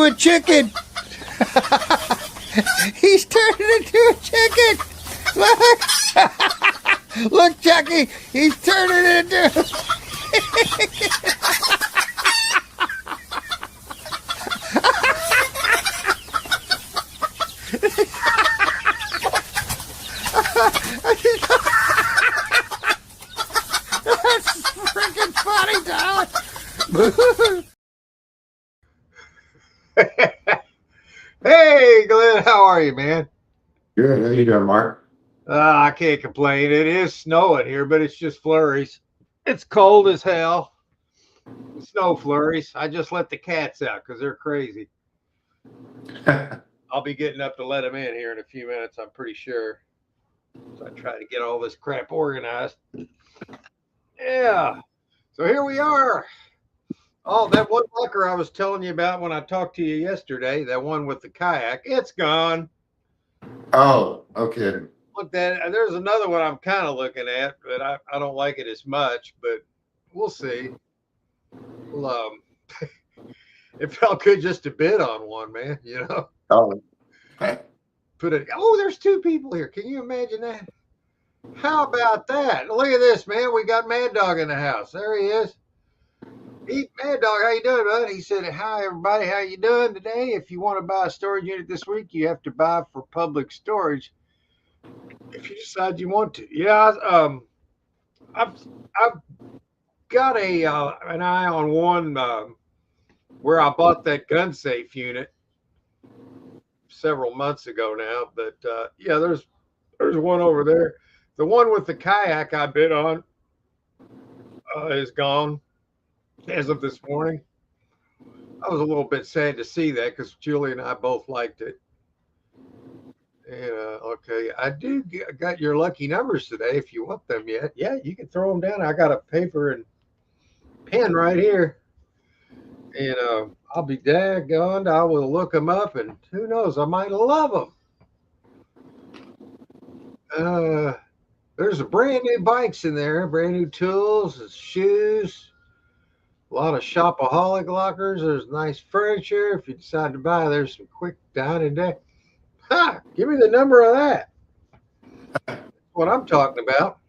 a chicken. He's turning into a chicken. Look, look, Chucky. He's turning into. That's freaking funny, Tyler. Hey, Glenn, how are you, man? Good. How you doing, Mark? I can't complain. It is snowing here, but it's just flurries. It's cold as hell. Snow flurries. I just let the cats out because they're crazy. I'll be getting up to let them in here in a few minutes, I'm pretty sure. So I try to get all this crap organized. Yeah. So here we are. Oh, that one fucker I was telling you about when I talked to you yesterday, that one with the kayak, it's gone. Oh, okay. Look, there's another one I'm kind of looking at, but I don't like it as much, but we'll see. Well, it felt good just to bid on one, man, you know. Oh. There's two people here. Can you imagine that? How about that? Look at this, man. We got Mad Dog in the house. There he is. Mad Dog, how you doing, bud? He said, hi, everybody. How you doing today? If you want to buy a storage unit this week, you have to buy for public storage if you decide you want to. Yeah, I've got an eye on one where I bought that gun safe unit several months ago now. But yeah, there's one over there. The one with the kayak I bid on is gone as of this morning. I was a little bit sad to see that because Julie and I both liked it. And okay, I got your lucky numbers today. If you want them yet, yeah, you can throw them down. I got a paper and pen right here, and I'll be daggone. I will look them up, and who knows, I might love them. There's a brand new bikes in there, brand new tools, shoes, a lot of shopaholic lockers. There's nice furniture. If you decide to buy, there's some quick dining day. Ha! Give me the number of that. That's what I'm talking about.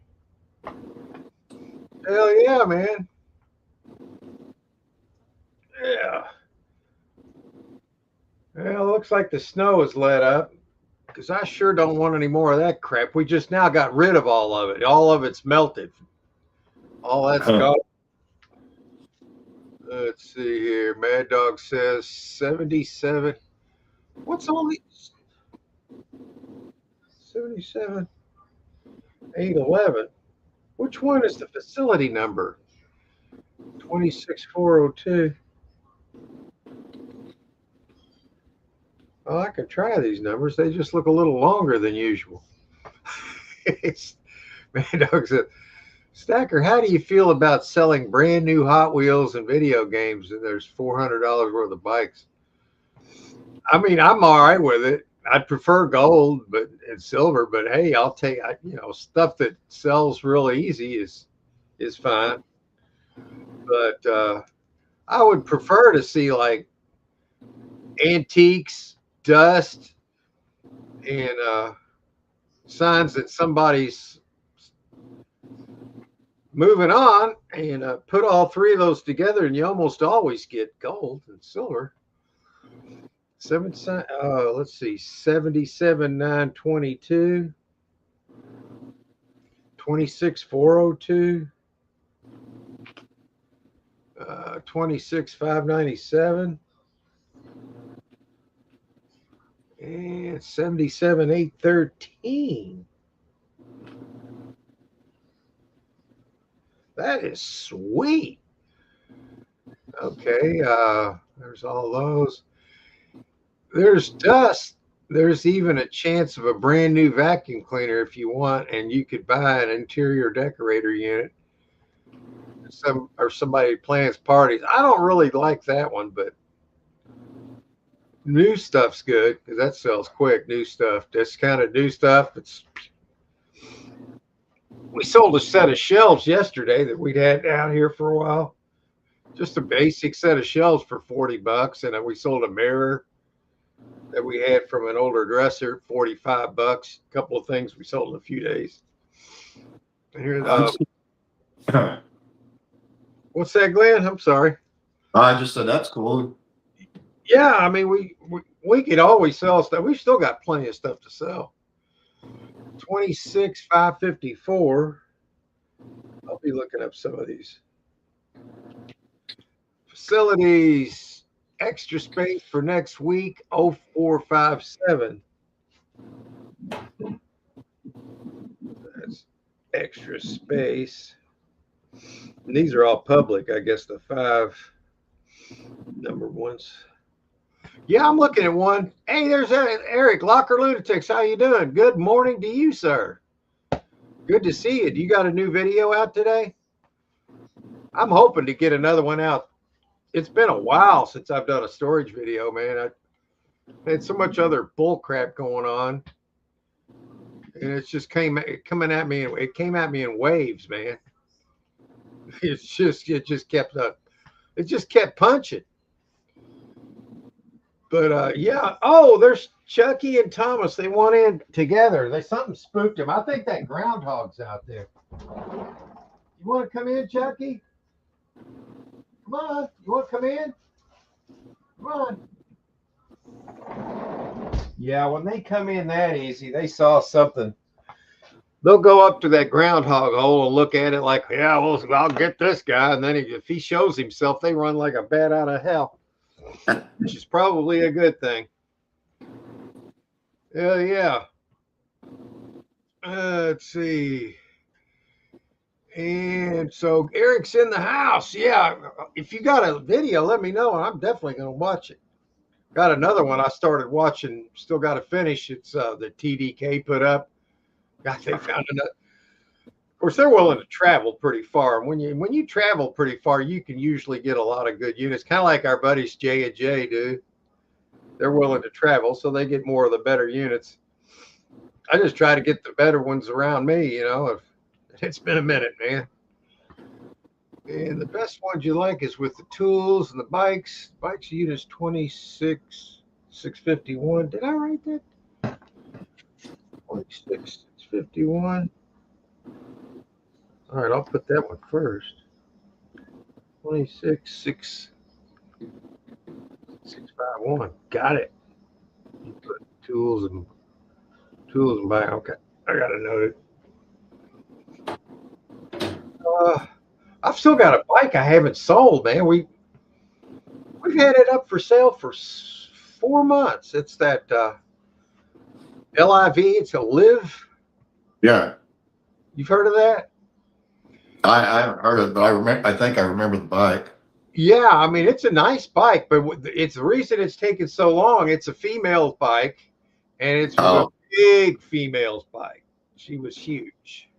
Hell yeah, man. Yeah. Well, it looks like the snow is let up because I sure don't want any more of that crap. We just now got rid of all of it. All of it's melted. All that's gone. Let's see here. Mad Dog says 77. What's all these? 77, 811. Which one is the facility number? 26402. Well, I could try these numbers. They just look a little longer than usual. Mad Dog said, Stacker, how do you feel about selling brand new Hot Wheels and video games and there's $400 worth of bikes? I mean, I'm all right with it. I'd prefer gold and silver, but hey, I'll take, stuff that sells real easy is fine. But I would prefer to see like antiques, dust, and signs that somebody's moving on, and put all three of those together, and you almost always get gold and silver. Let's see, 77,922, 26,402, 26,597, and 77,813. That is sweet. Okay, there's all those. There's dust. There's even a chance of a brand new vacuum cleaner if you want, and you could buy an interior decorator unit. Somebody plans parties. I don't really like that one, but new stuff's good because that sells quick. New stuff. This kind of new stuff. We sold a set of shelves yesterday that we'd had down here for a while. Just a basic set of shelves for $40, and we sold a mirror that we had from an older dresser, $45. A couple of things we sold in a few days. Here, what's that, Glenn? I'm sorry. I just said that's cool. Yeah, I mean we could always sell stuff. We've still got plenty of stuff to sell. 26,554. I'll be looking up some of these facilities. Extra space for next week. 0457. That's extra space. And these are all public. I guess the 5 number ones. Yeah, I'm looking at one. Hey, there's Eric Locker Lunatics. How you doing? Good morning to you, sir. Good to see you. Do you got a new video out today? I'm hoping to get another one out. It's been a while since I've done a storage video, man. I had so much other bull crap going on, and it's just coming at me. It came at me in waves, man. It just kept punching. But yeah. Oh, there's Chucky and Thomas. They went in together. Something spooked them. I think that groundhog's out there. You want to come in, Chucky? Come on. You want to come in? Come on. Yeah, when they come in that easy, they saw something. They'll go up to that groundhog hole and look at it like, yeah, well, I'll get this guy. And then if he shows himself, they run like a bat out of hell. Which is probably a good thing. Yeah. Let's see. And so Eric's in the house. Yeah. If you got a video, let me know. I'm definitely going to watch it. Got another one I started watching. Still got to finish. It's the TDK put up. God, they found another. Of course, they're willing to travel pretty far. And when you travel pretty far, you can usually get a lot of good units. Kind of like our buddies J&J do. They're willing to travel, so they get more of the better units. I just try to get the better ones around me, you know. It's been a minute, man. And the best ones you like is with the tools and the bikes. Bikes units 26,651. Did I write that? 26,651. All right, I'll put that one first. 26,651. Got it. You put tools and buy. Okay, I got to note it. I've still got a bike I haven't sold, man. We've had it up for sale for 4 months. It's that LIV. It's a Live. Yeah, You've heard of that? I haven't heard of it, but I think I remember the bike. Yeah, I mean it's a nice bike, but it's the reason it's taken so long. It's a female's bike, and it's a big female's bike. She was huge.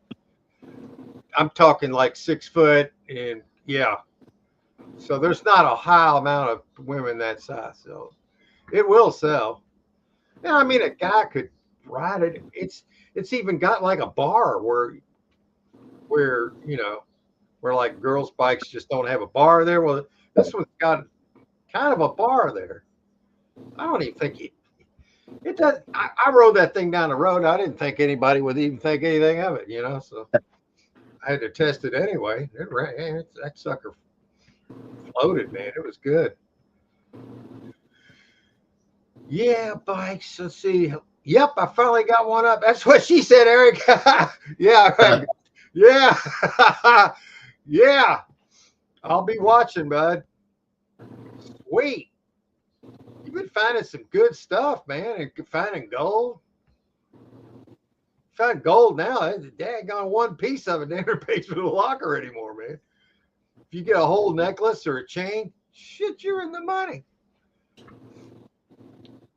I'm talking like 6 foot, and yeah. So there's not a high amount of women that size, so it will sell. Yeah, I mean a guy could ride it. It's even got like a bar where you know where like girls' bikes just don't have a bar there. Well, this one's got kind of a bar there. I don't even think it does. I rode that thing down the road. I didn't think anybody would even think anything of it, you know. So I had to test it anyway. That sucker floated, man. It was good. Yeah, bikes. Let's see. Yep, I finally got one up. That's what she said, Eric. Yeah. Yeah. Yeah. I'll be watching, bud. Sweet. You've been finding some good stuff, man, and finding gold. Find gold now. There's a daggone one piece of it never pays for the locker anymore, man. If you get a whole necklace or a chain, shit, you're in the money.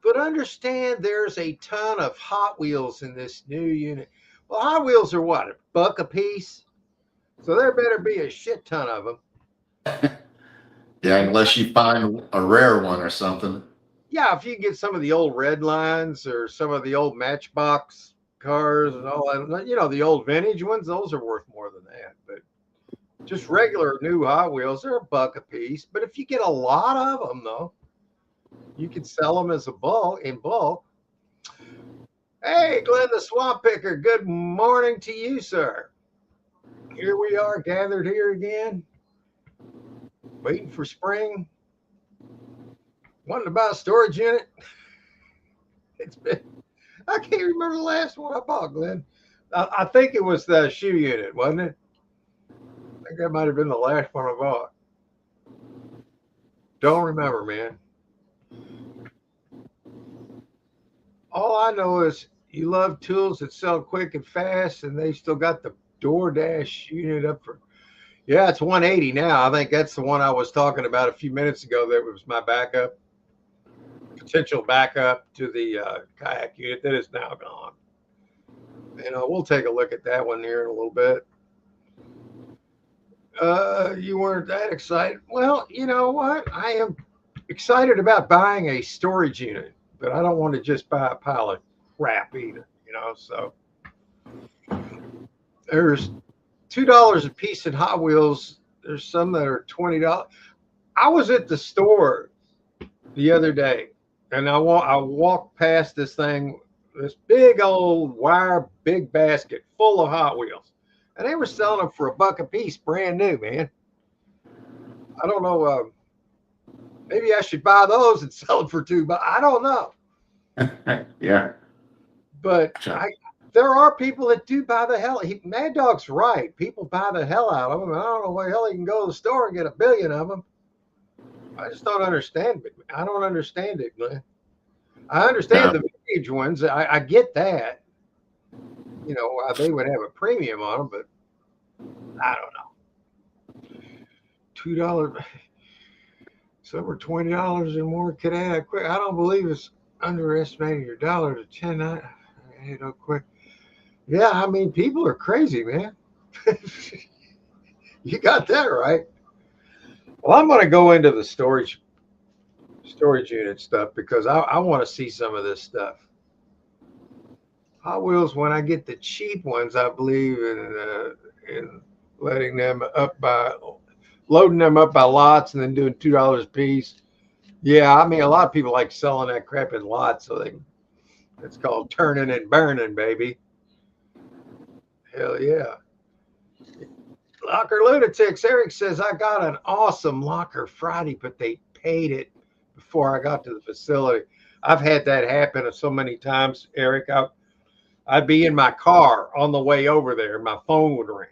But understand there's a ton of Hot Wheels in this new unit. Well, Hot Wheels are what, $1 a piece? So there better be a shit ton of them. Yeah, unless you find a rare one or something. Yeah, if you get some of the old Red Lines or some of the old Matchbox cars and all that, you know, the old vintage ones, those are worth more than that. But Just regular new Hot Wheels, they're $1 a piece. But if you get a lot of them, though, you can sell them as a bulk in bulk. Hey, Glenn the Swamp Picker, good morning to you, sir. Here we are gathered here again, waiting for spring. Wanting to buy a storage unit. It's been, I can't remember the last one I bought, Glenn. I think it was the shoe unit, wasn't it? I think that might have been the last one I bought. Don't remember, man. All I know is you love tools that sell quick and fast, and they still got the DoorDash unit up for. Yeah, it's 180 now. I think that's the one I was talking about a few minutes ago. That was my backup, potential backup to the kayak unit that is now gone. We'll take a look at that one here in a little bit. You weren't that excited. Well, you know what? I am excited about buying a storage unit, but I don't want to just buy a pile of crap either. So there's $2 a piece in Hot Wheels. There's some that are $20. I was at the store the other day, and I walked past this thing, this big old wire, big basket full of Hot Wheels, and they were selling them for $1 a piece, brand new, man. I don't know. Maybe I should buy those and sell them for $2, but I don't know. Yeah. But there are people that do buy the hell. Mad Dog's right. People buy the hell out of them. I don't know why the hell you can go to the store and get 1 billion of them. I just don't understand it. I don't understand it, man. I understand the vintage ones. I get that. They would have a premium on them, but I don't know. $2. Some are $20 or more. Could add quick. I don't believe it's underestimating your dollar to 10. Quick. Yeah, I mean, people are crazy, man. You got that right. Well, I'm going to go into the storage unit stuff because I want to see some of this stuff. Hot Wheels, when I get the cheap ones, I believe in loading them up by lots and then doing $2 a piece. Yeah, I mean, a lot of people like selling that crap in lots, so it's called turning and burning, baby. Hell yeah. Locker Lunatics, Eric says, I got an awesome locker Friday, but they paid it before I got to the facility. I've had that happen so many times, Eric. I'd be in my car on the way over there, and my phone would ring.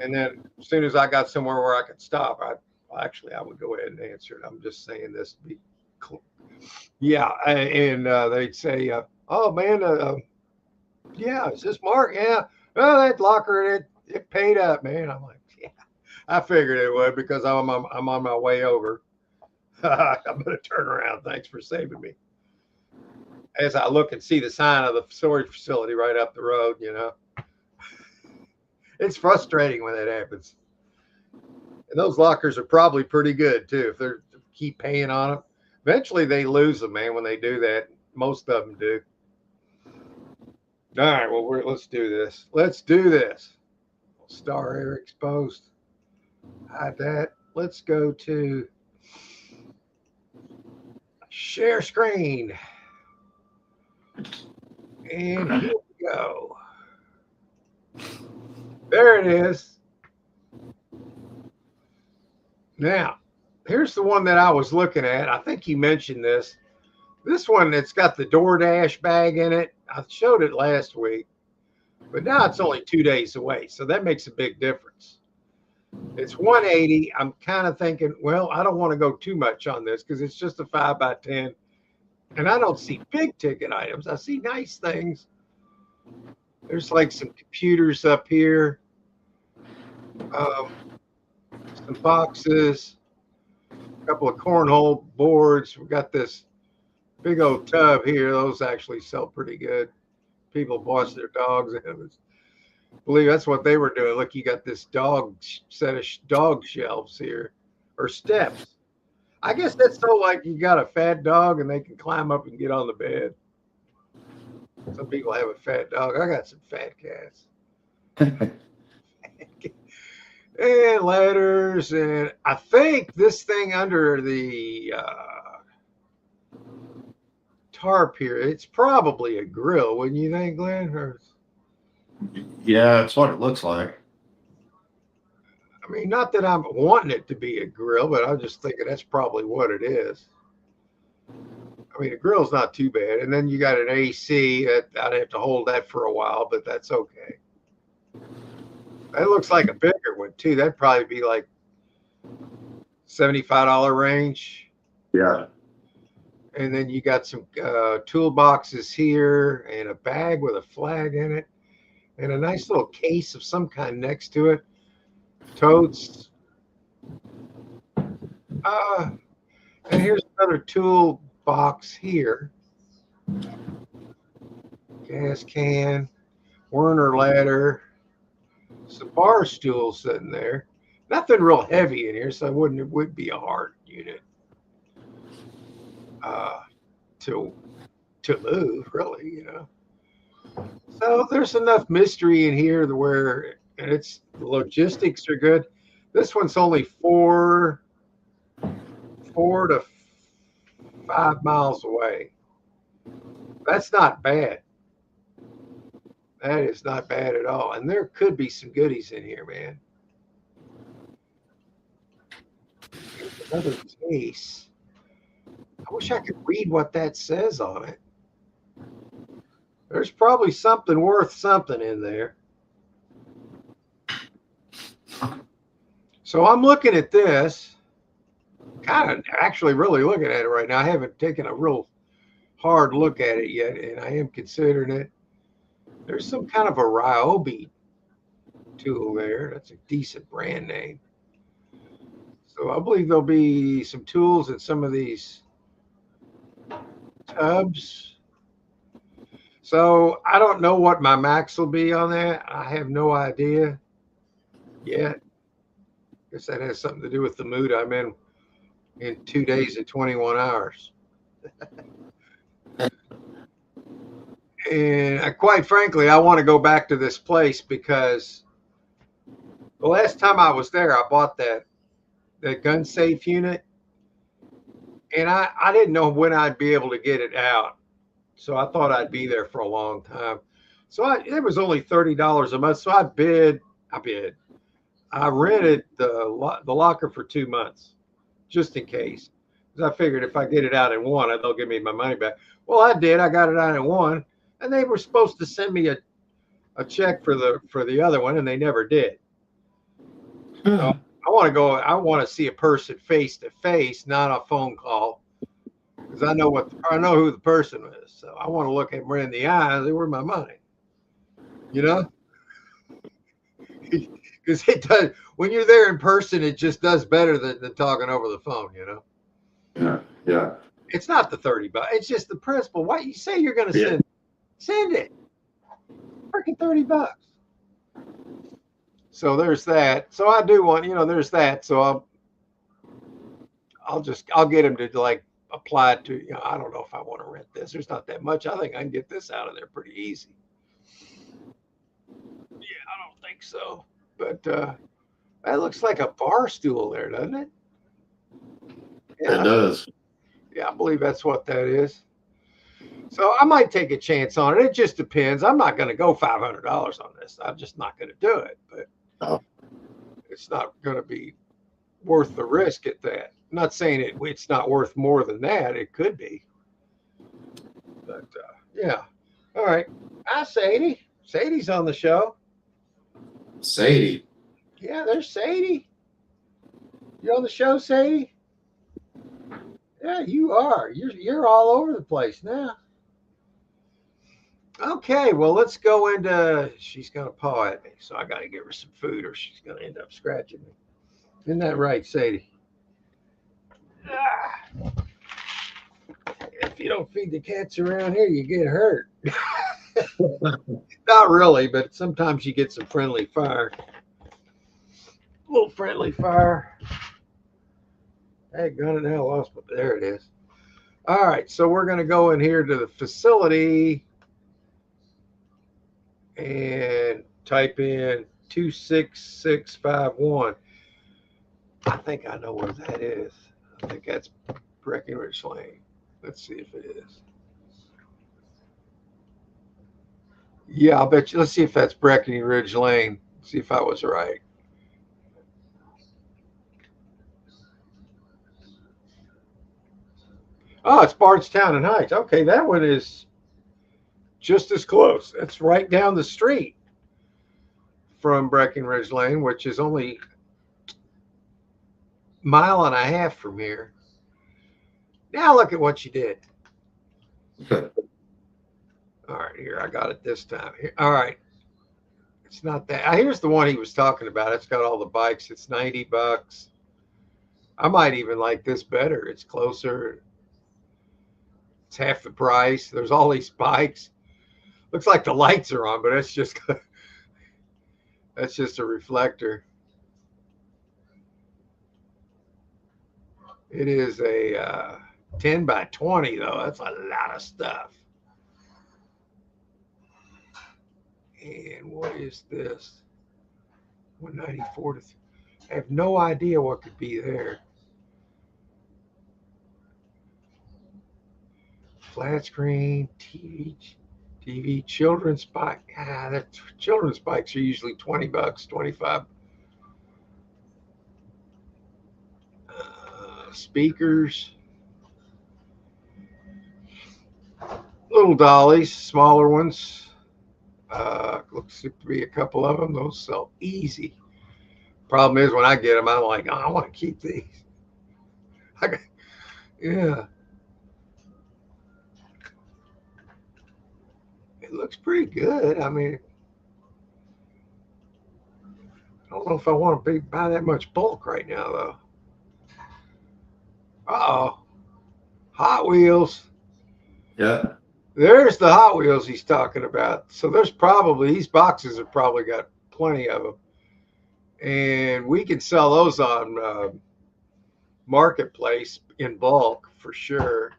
And then as soon as I got somewhere where I could stop, I would go ahead and answer it. I'm just saying this to be clear. Yeah, and they'd say, oh, man, yeah, is this Mark? Yeah. Well, that locker, it paid up, man. I'm like, yeah, I figured it would because I'm on my way over. I'm going to turn around. Thanks for saving me. As I look and see the sign of the storage facility right up the road, it's frustrating when that happens. And those lockers are probably pretty good too. If they keep paying on them, eventually they lose them, man. When they do that, most of them do. All right, well, let's do this. Let's do this. Star Eric's post. Hide that. Let's go to share screen. And here we go. There it is. Now, here's the one that I was looking at. I think you mentioned this. This one that's got the DoorDash bag in it. I showed it last week, but now it's only 2 days away. So that makes a big difference. It's 180. I'm kind of thinking, well, I don't want to go too much on this because it's just a 5x10. And I don't see big ticket items. I see nice things. There's like some computers up here. Some boxes. A couple of cornhole boards. We've got this big old tub here. Those actually sell pretty good. People wash their dogs in them. I believe that's what they were doing. Look, you got this set of dog shelves here, or steps. I guess that's so like you got a fat dog and they can climb up and get on the bed. Some people have a fat dog. I got some fat cats. and ladders, and I think this thing under the tarp here, it's probably a grill, wouldn't you think, Glenn? Or, Yeah, that's what it looks like. I mean, not that I'm wanting it to be a grill, but I'm just thinking that's probably what it is. I mean, a grill's not too bad, and then you got an AC. I'd have to hold that for a while, but that's okay. That looks like a bigger one too. That'd probably be like $75 range. Yeah. And then you got some toolboxes here and a bag with a flag in it and a nice little case of some kind next to it. Totes. And here's another tool box here. Gas can, Werner ladder, some bar stools sitting there. Nothing real it here, so it would be a hard unit to move, really, you know. So there's enough mystery in here to where the logistics are good. This one's only 4 to 5 miles away. That's not bad. That is not bad at all. And there could be some goodies in here, man. Here's another case. I wish I could read what that says on it. There's probably something worth something in there. So I'm looking at this, kind of actually really looking at it right now. I haven't taken a real hard look at it yet, and I am considering it. There's some kind of a Ryobi tool there. That's a decent brand name. So I believe there'll be some tools in some of these tubs. So I don't know what my max will be on that. I have no idea yet. I guess that has something to do with the mood I'm in 2 days and 21 hours. And quite frankly, I want to go back to this place because the last time I was there, I bought that gun safe unit, and I didn't know when I'd be able to get it out. So I thought I'd be there for a long time. So it was only $30 a month. So I rented the locker for 2 months just in case. Because I figured if I get it out in one, they'll give me my money back. Well, I did. I got it out in one, and they were supposed to send me a check for the other one, and they never did. So I want to see a person face to face, not a phone call, because I know who the person is. So I want to look at them in the eyes. They were my money, you know. Because it does, when you're there in person, it just does better than talking over the phone, you know. Yeah. It's not the $30. It's just the principle. What you say you're going to send it. Freaking $30. So there's that. So I do want, there's that. So I'll get them to like apply to, I don't know if I want to rent this. There's not that much. I think I can get this out of there pretty easy. Yeah, I don't think so. But that looks like a bar stool there, doesn't it? Yeah, it does. Yeah, I believe that's what that is. So I might take a chance on it. It just depends. I'm not going to go $500 on this. I'm just not going to do it. But it's not going to be worth the risk at that. I'm not saying it's not worth more than that. It could be. But yeah. All right. Hi, Sadie. Sadie's on the show. Sadie. Yeah, there's Sadie. You on the show, Sadie? Yeah, you are. You're all over the place now. Okay, well, let's go into. She's gonna paw at me, so I got to give her some food, or she's gonna end up scratching me. Isn't that right, Sadie? If you don't feed the cats around here, you get hurt. Not really, but sometimes you get some friendly fire. A little friendly fire. Hey, got it now. Lost, but there it is. All right, so we're going to go in here to the facility and type in 26651. I think I know where that is. I think that's Breckenridge Lane. Let's see if it is. Yeah, I'll bet you. Let's see if that's Breckenridge Lane. See if I was right. Oh, it's Bardstown and Heights. Okay, that one is just as close. It's right down the street from Breckenridge Lane, which is only a mile and a half from here. Now look at what you did. All right, here I got it this time. All right, it's not that. Here's the one he was talking about. It's got all the bikes. It's $90. I might even like this better. It's closer. It's half the price. There's all these bikes. Looks like the lights are on, but that's just a reflector. It is a 10 by 20 though. That's a lot of stuff. And what is this? 194 to. I have no idea what could be there. Flat screen, TV, children's bike. Children's bikes are usually $20, 25. Speakers, little dollies, smaller ones. Looks to be a couple of them. Those sell easy. Problem is, when I get them, I'm like, oh, I want to keep these. Yeah. It looks pretty good. I mean, I don't know if I want to buy that much bulk right now, though. Uh-oh. Hot Wheels. Yeah. There's the Hot Wheels he's talking about. So there's probably, these boxes have probably got plenty of them. And we can sell those on Marketplace in bulk for sure.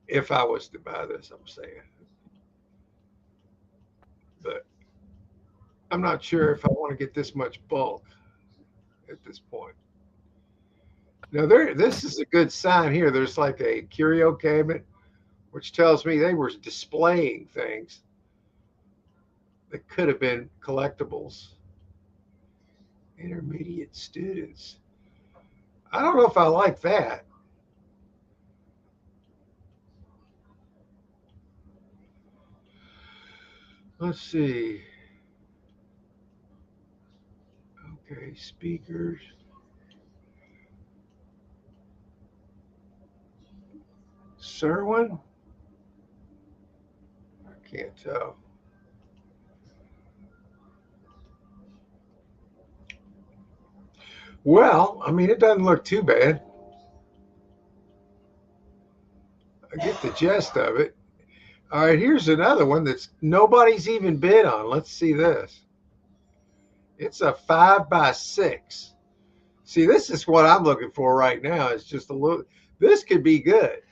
If I was to buy this, I'm saying. But I'm not sure if I want to get this much bulk at this point. Now, this is a good sign here. There's like a curio cabinet, which tells me they were displaying things that could have been collectibles. Intermediate students. I don't know if I like that. Let's see. Okay, speakers. Serwin? I can't tell. Well, I mean, it doesn't look too bad. I get the gist of it. All right, here's another one that's nobody's even bid on. Let's see this. It's a 5x6. See, this is what I'm looking for right now. It's just a little, this could be good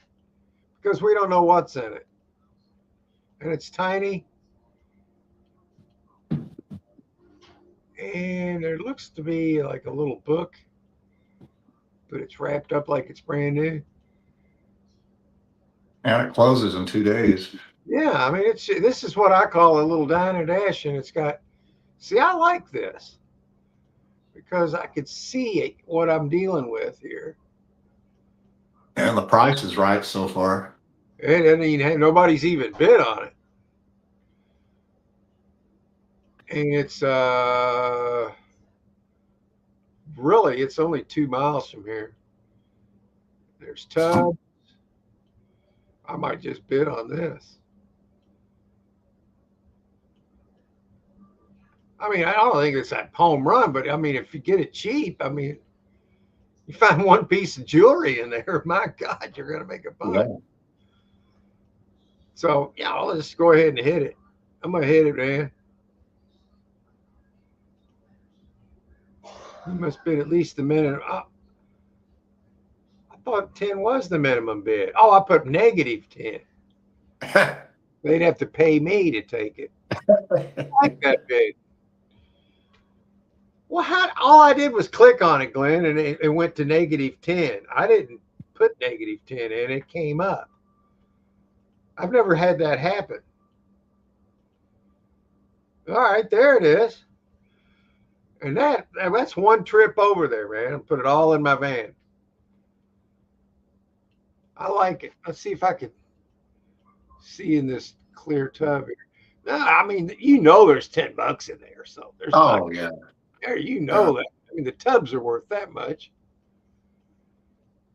because we don't know what's in it. And it's tiny. And there looks to be like a little book, but it's wrapped up like it's brand new. And it closes in 2 days. Yeah, I mean, this is what I call a little diner dash, and it's got. See, I like this because I could see what I'm dealing with here. And the price is right so far. And nobody's even bid on it. And it's really, it's only 2 miles from here. There's tubs. I might just bid on this. I mean, I don't think it's a home run, but I mean, if you get it cheap, I mean, you find one piece of jewelry in there, my God, you're going to make a buck. Yeah. So, yeah, I'll just go ahead and hit it. I'm going to hit it, man. You must bid at least a minute. I thought 10 was the minimum bid. Oh, I put -10. They'd have to pay me to take it. like that big. Well, all I did was click on it, Glenn, and it went to -10. I didn't put -10 in. It came up. I've never had that happen. All right, there it is. And that's one trip over there, man. I put it all in my van. I like it. Let's see if I can see in this clear tub here. No, I mean, there's $10 in there, so there's not Oh yeah. there. Yeah. That. I mean, the tubs are worth that much.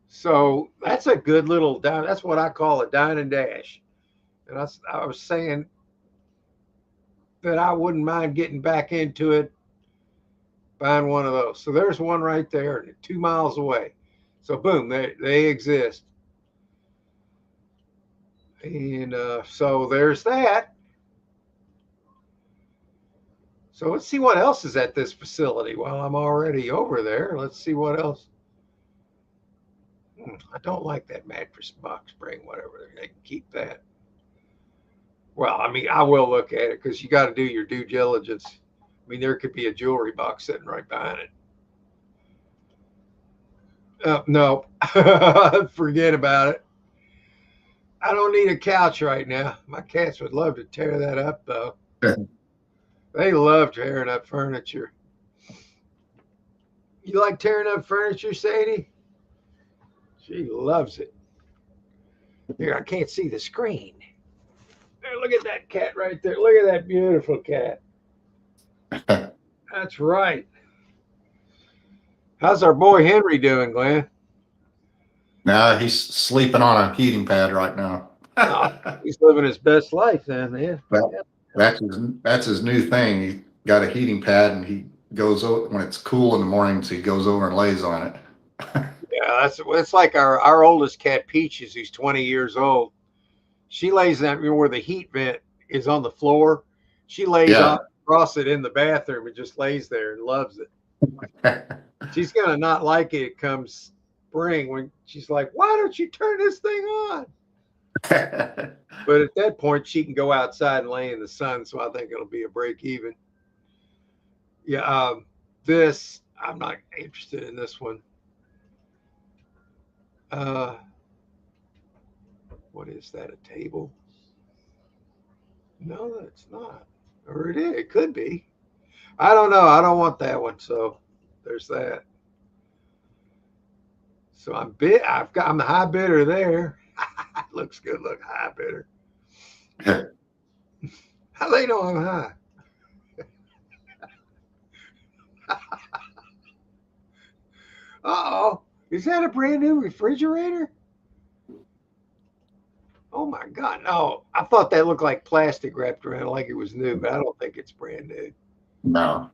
So that's a good little dine. That's what I call a dine and dash. And I was saying that I wouldn't mind getting back into it, buying one of those. So there's one right there, 2 miles away. So boom, they exist. And so there's that. So let's see what else is at this facility while I'm already over there. Let's see what else. I don't like that mattress box spring, whatever. They can keep that. Well, I mean, I will look at it because you got to do your due diligence. I mean, there could be a jewelry box sitting right behind it. No, forget about it. I don't need a couch right now. My cats would love to tear that up, though. They love tearing up furniture. You like tearing up furniture, Sadie? She loves it. Here, I can't see the screen. There, look at that cat right there. Look at that beautiful cat. That's right. How's our boy Henry doing, Glenn? Now he's sleeping on a heating pad right now. Oh, he's living his best life then, man. That's his new thing. He got a heating pad, and he goes over when it's cool in the mornings. He goes over and lays on it. Yeah, it's like our oldest cat, Peaches, who's 20 years old. She lays that where the heat vent is on the floor. She lays across it in the bathroom and just lays there and loves it. She's gonna not like it come spring when she's like, "Why don't you turn this thing on?" But at that point, she can go outside and lay in the sun. So I think it'll be a break even. Yeah, this I'm not interested in this one. What is that? A table? No, that's not. Or it is. It could be. I don't know. I don't want that one. So there's that. So I'm the high bidder there. Looks good. Look, high bidder. How they know I'm high? Uh-oh. Is that a brand new refrigerator? Oh my God. No, I thought that looked like plastic wrapped around like it was new, but I don't think it's brand new. No.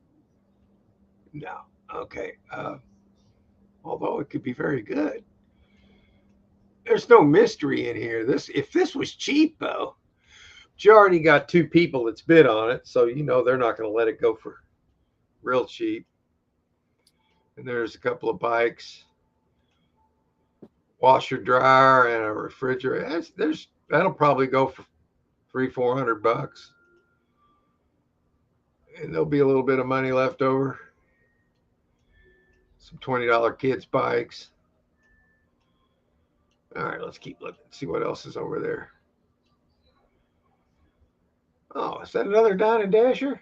No. Okay. Although it could be very good. There's no mystery in here. If this was cheap though, but you already got two people that's bid on it, so they're not going to let it go for real cheap. And there's a couple of bikes, washer dryer, and a refrigerator. That'll probably go for $300-400, and there'll be a little bit of money left over. Some $20 kids bikes. All right, let's keep looking. See what else is over there. Oh, is that another Dine and Dasher?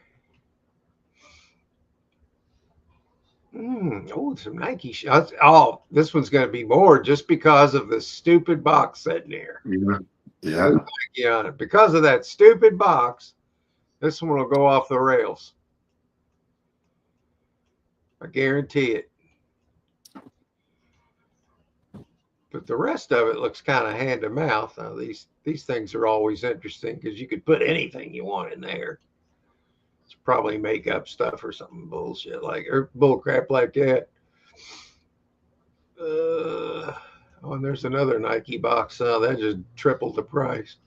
Oh, some Nike shots. Oh, this one's going to be more just because of the stupid box sitting here. Yeah. Nike on it. Because of that stupid box, this one will go off the rails. I guarantee it. But the rest of it looks kind of hand to mouth. Now, these things are always interesting because you could put anything you want in there. It's probably makeup stuff or something bullshit or bull crap like that. And there's another Nike box. That just tripled the price.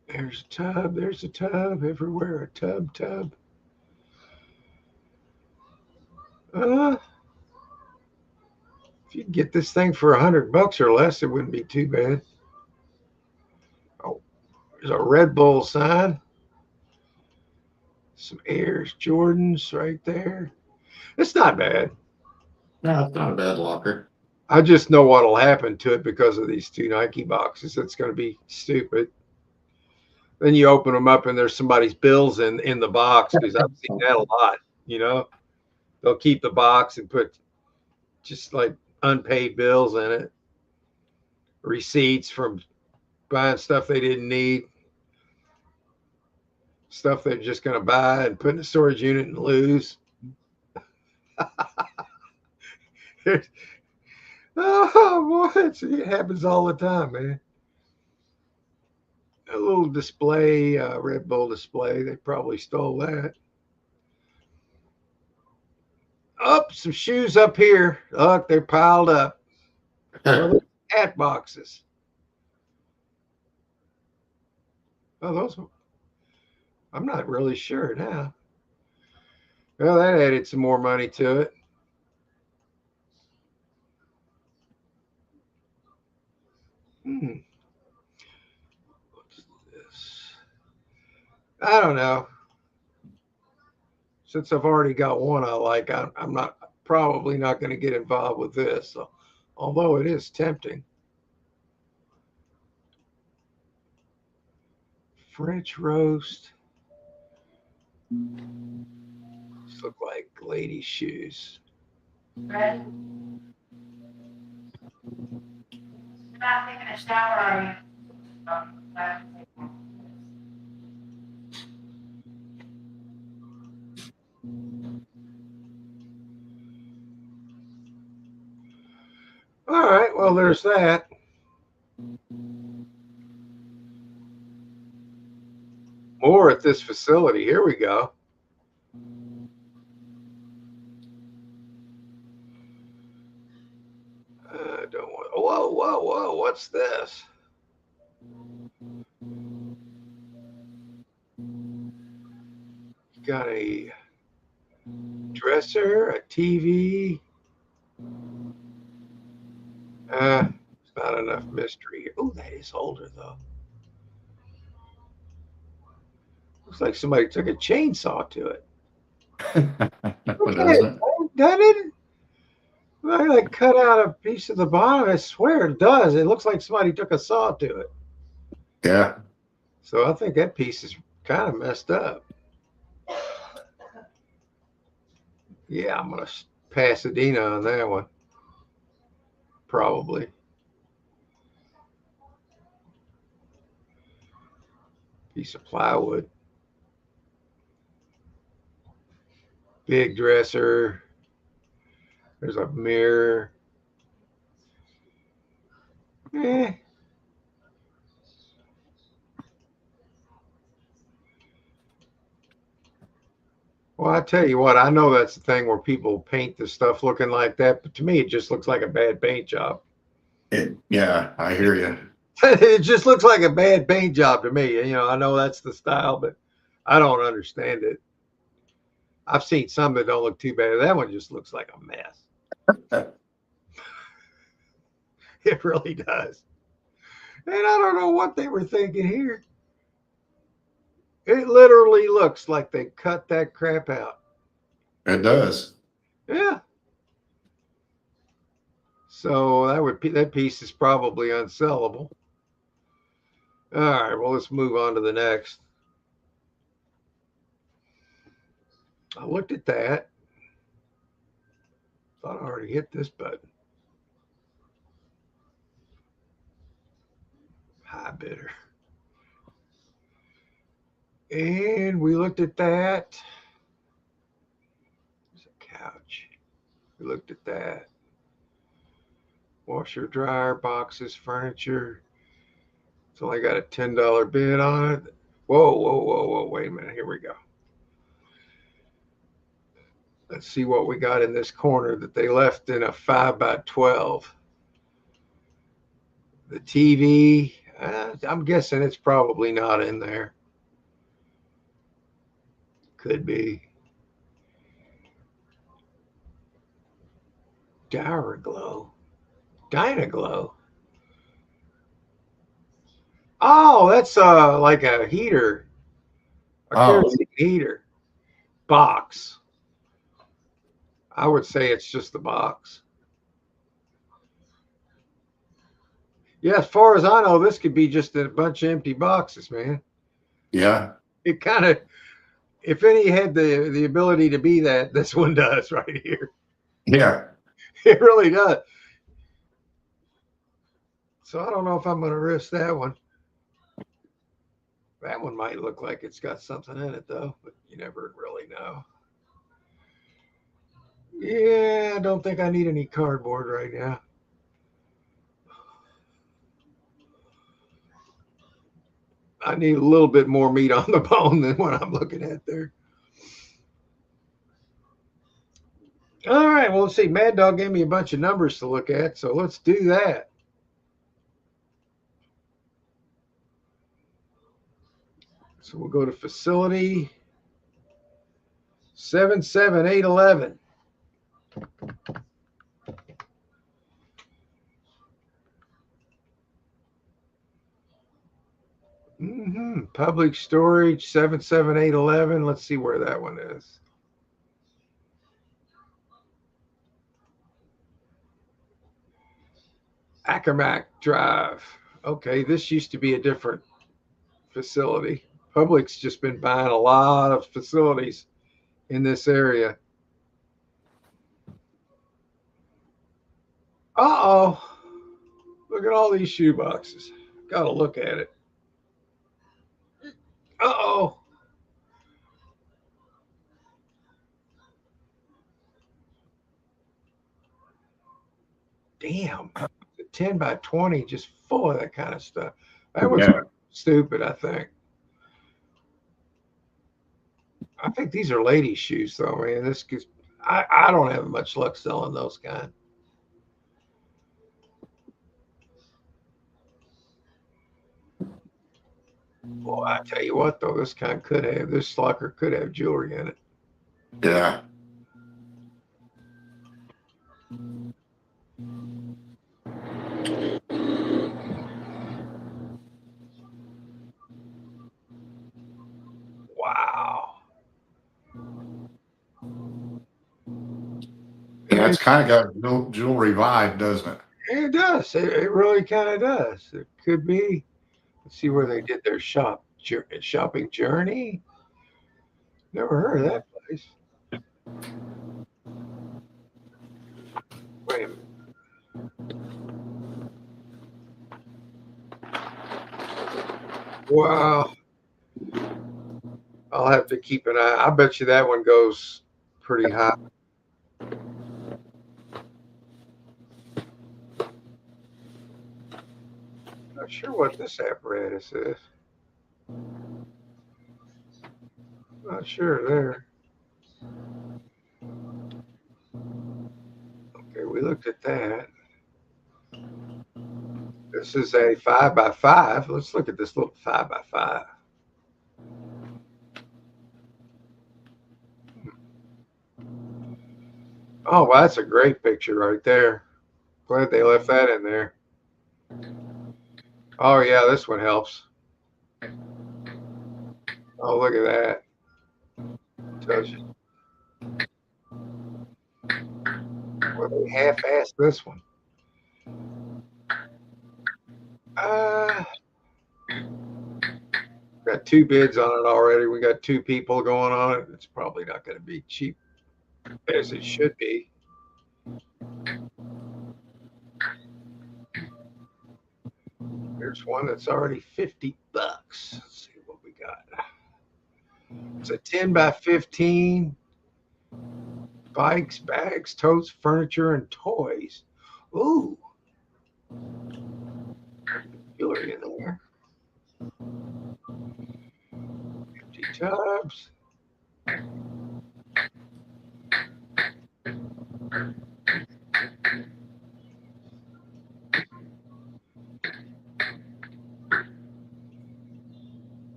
There's a tub. There's a tub everywhere. A tub. If you get this thing for $100 or less, it wouldn't be too bad. Oh, There's a Red Bull sign. Some Airs Jordans right there. It's not bad. No, it's not a bad locker. I just know what'll happen to it because of these two Nike boxes. It's going to be stupid. Then you open them up and there's somebody's bills in the box because I've seen that a lot. You know, they'll keep the box and put just like unpaid bills in it, receipts from buying stuff they didn't need, stuff they're just going to buy and put in a storage unit and lose. Oh boy, it happens all the time, man. A little display, Red Bull display. They probably stole that. Up, some shoes up here. Look, they're piled up. Well, hat boxes. Oh, those. I'm not really sure now. Well, that added some more money to it. What's this? I don't know. Since I've already got one I like, I'm not probably not going to get involved with this. So, although it is tempting. French roast. These look like lady shoes. Red. You're not taking a shower, are you? All right, well, there's that. More at this facility. Here we go. I don't want. Whoa, whoa, whoa! What's this? Got a dresser, a TV. It's not enough mystery here. Oh, that is older though. Looks like somebody took a chainsaw to it. Okay, Doesn't doesn't it? Like cut out a piece of the bottom. I swear it does. It looks like somebody took a saw to it. Yeah. So I think that piece is kind of messed up. Yeah, I'm gonna Pasadena on that one. Probably. Piece of plywood. Big dresser. There's a mirror. Eh. Well, I tell you what, I know that's the thing where people paint the stuff looking like that, but to me, it just looks like a bad paint job. Yeah, I hear you. It just looks like a bad paint job to me. You know, I know that's the style, but I don't understand it. I've seen some that don't look too bad. That one just looks like a mess. It really does. And I don't know what they were thinking here. It literally looks like they cut that crap out. It does. Yeah. So that piece is probably unsellable. All right, well, let's move on to the next. I looked at that. Thought I already hit this button. High bidder. And we looked at that. There's a couch. We looked at that. Washer, dryer, boxes, furniture. It's only got a $10 bid on it. Whoa, whoa, whoa, whoa. Wait a minute. Here we go. Let's see what we got in this corner that they left in a 5x12. The TV, I'm guessing it's probably not in there. Could be. Dynaglow. Oh, that's like a heater, a Oh, kerosene heater box. I would say it's just the box. Yeah, as far as I know, this could be just a bunch of empty boxes, man. yeah. It kind of, if any had the ability to be that, this one does right here. Yeah. It really does. So I don't know if I'm going to risk that one. That one might look like it's got something in it, though, but you never really know. Yeah, I don't think I need any cardboard right now. I need a little bit more meat on the bone than what I'm looking at there. All right, well, let's see. Mad Dog gave me a bunch of numbers to look at, so let's do that. So we'll go to facility 77811. Public storage 77811. Let's see where that one is. Ackermack Drive. Okay, this used to be a different facility. Public's just been buying a lot of facilities in this area. Uh-oh. Look at all these shoe boxes. Gotta look at it. Uh-oh. Damn. 10 by 20 just full of that kind of stuff. That was Yeah. stupid, I think. I think these are ladies' shoes, though, man. This is, I don't have much luck selling those kind. Well, I tell you what, though, this locker could have jewelry in it. Yeah. Wow. Yeah, it's kind of got a jewelry vibe, doesn't it? It does. It really kind of does. It could be. Let's see where they did their shopping journey. Never heard of that place. Wait a minute. Wow. I'll have to keep an eye. I bet you that one goes pretty high. Not sure what this apparatus is. Not sure there. Okay, we looked at that. This is a 5x5. Let's look at this little 5x5. Oh, well, that's a great picture right there. Glad they left that in there. Oh, yeah, this one helps. Oh, look at that. Tells you. Well, they half-assed this one. Got 2 bids on it already. We got 2 people going on it. It's probably not going to be cheap as it should be. There's one that's already $50. Let's see what we got. It's a 10 by 15. Bikes, bags, totes, furniture, and toys. Ooh. Jewelry in there. Empty tubs.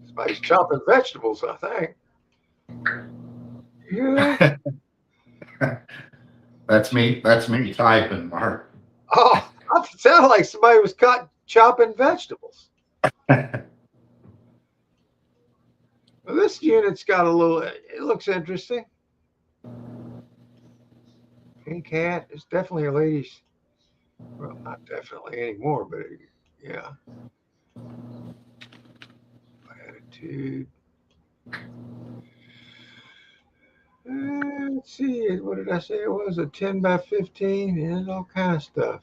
Somebody's chopping vegetables, I think. Yeah. That's me. That's me typing, Mark. Oh, it sounded like somebody was chopping vegetables. Well, this unit's got a little. It looks interesting. Pink hat. It's definitely a ladies. Well, not definitely anymore, but yeah. Attitude. Let's see. What did I say it was? A 10 by 15? Yeah, all kind of stuff.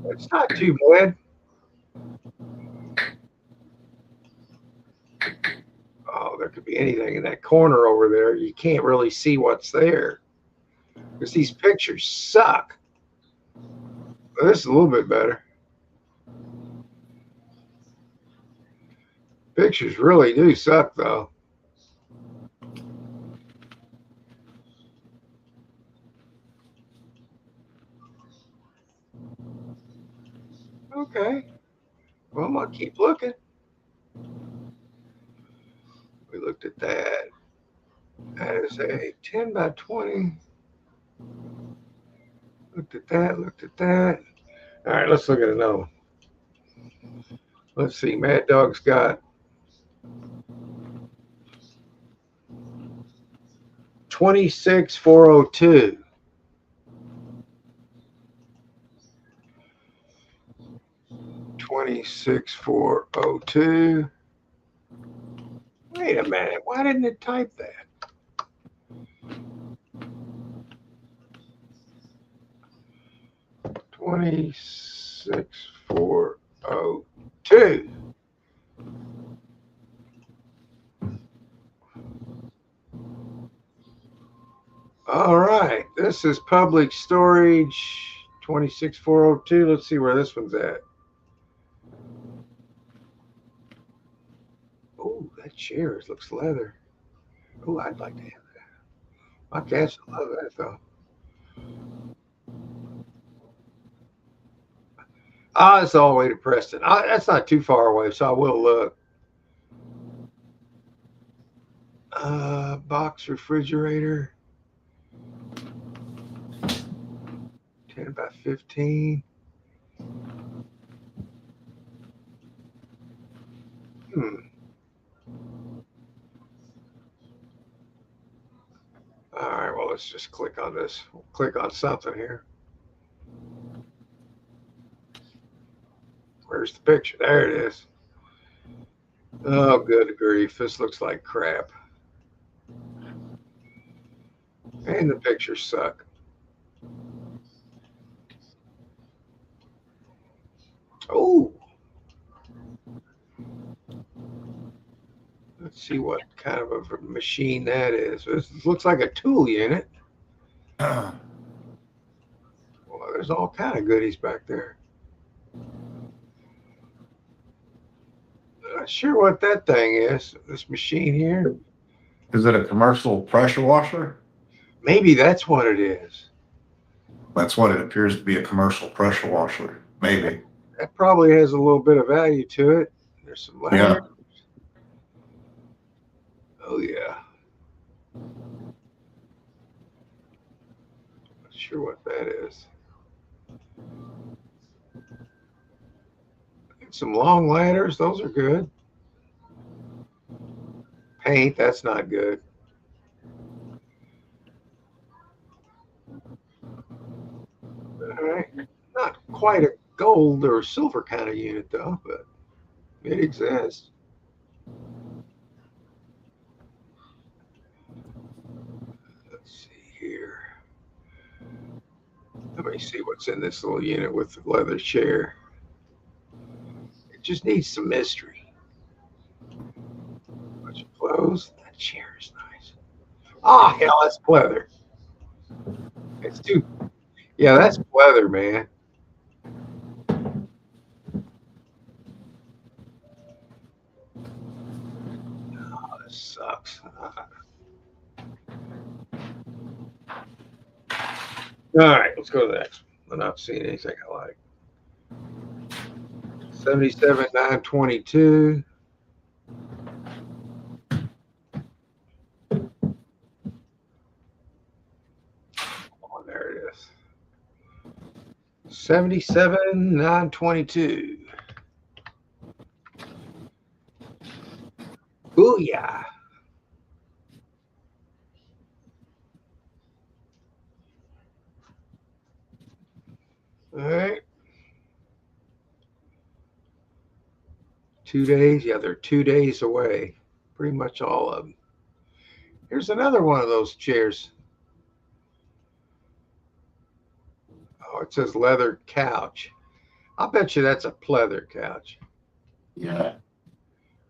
It's not too bad. Oh, there could be anything in that corner over there. You can't really see what's there because these pictures suck. Well, this is a little bit better. Pictures really do suck, though. Okay. Well, I'm going to keep looking. We looked at that. That is a 10 by 20. Looked at that. Looked at that. All right, let's look at another one. Let's see. Mad Dog's got 26402. 26402. Wait a minute. Why didn't it type that? $26,402. All right. This is public storage 26402. Let's see where this one's at. Oh, that chair looks leather. Oh, I'd like to have that. My cats would love that, though. It's all the way to Preston. That's not too far away, so I will look. Box refrigerator. 10 by 15. All right, well, let's just click on this. We'll click on something here. Where's the picture? There it is. Oh, good grief. This looks like crap. And the pictures suck. Oh. Let's see what kind of a machine that is. This looks like a tool unit. Well, there's all kind of goodies back there. Not sure what that thing is. This machine here. Is it a commercial pressure washer? Maybe that's what it is. That's what it appears to be, a commercial pressure washer. Maybe. That probably has a little bit of value to it. There's some letters. Yeah. Oh, yeah. Not sure what that is. Some long ladders. Those are good. Paint. That's not good. All right. Not quite a gold or silver kind of unit, though, but it exists. Let's see here. Let me see what's in this little unit with the leather chair. It just needs some mystery. Bunch of clothes. That chair is nice. Ah, hell, that's pleather. It's too. Yeah, that's pleather, man. Oh, this sucks. All right, let's go to the next one. I'm not seeing anything I like. 77,922. Oh, there it is. $77,922. Booyah. All right. 2 days. Yeah, they're 2 days away. Pretty much all of them. Here's another one of those chairs. Oh, it says leather couch. I'll bet you that's a pleather couch. Yeah.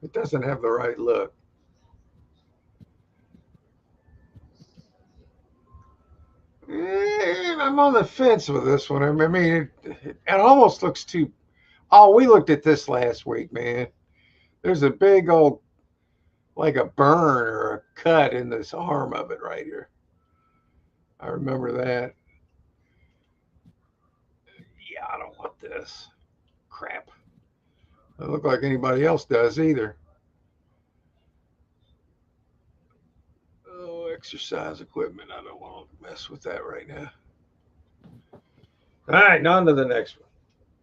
It doesn't have the right look. I'm on the fence with this one. I mean, it almost looks too. Oh, we looked at this last week, man. There's a big old, like a burn or a cut in this arm of it right here. I remember that. Yeah, I don't want this. Crap. Doesn't look like anybody else does either. Oh, exercise equipment. I don't want to mess with that right now. All right, on to the next one.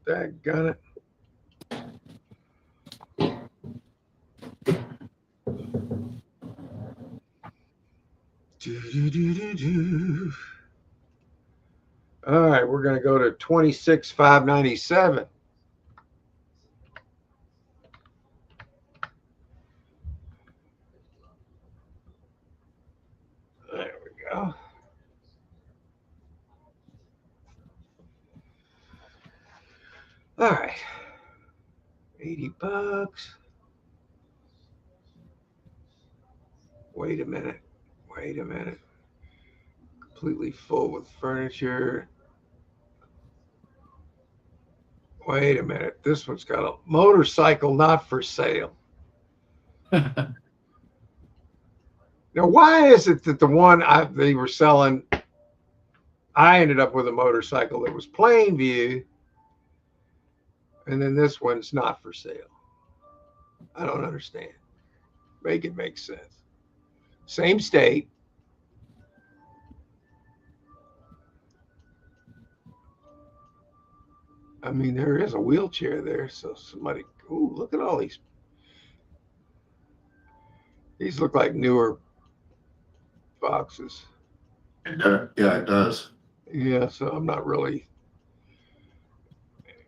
Daggone it. Do. All right, we're going to go to 26,597. There we go. All right. $80. Wait a minute. Wait a minute. Completely full with furniture. Wait a minute. This one's got a motorcycle not for sale. Now, why is it that the one they were selling, I ended up with a motorcycle that was plain view, and then this one's not for sale? I don't understand. Make it make sense. Same state. I mean, there is a wheelchair there, so somebody. Ooh, look at all these. These look like newer boxes. Yeah, it does. Yeah, so I'm not really.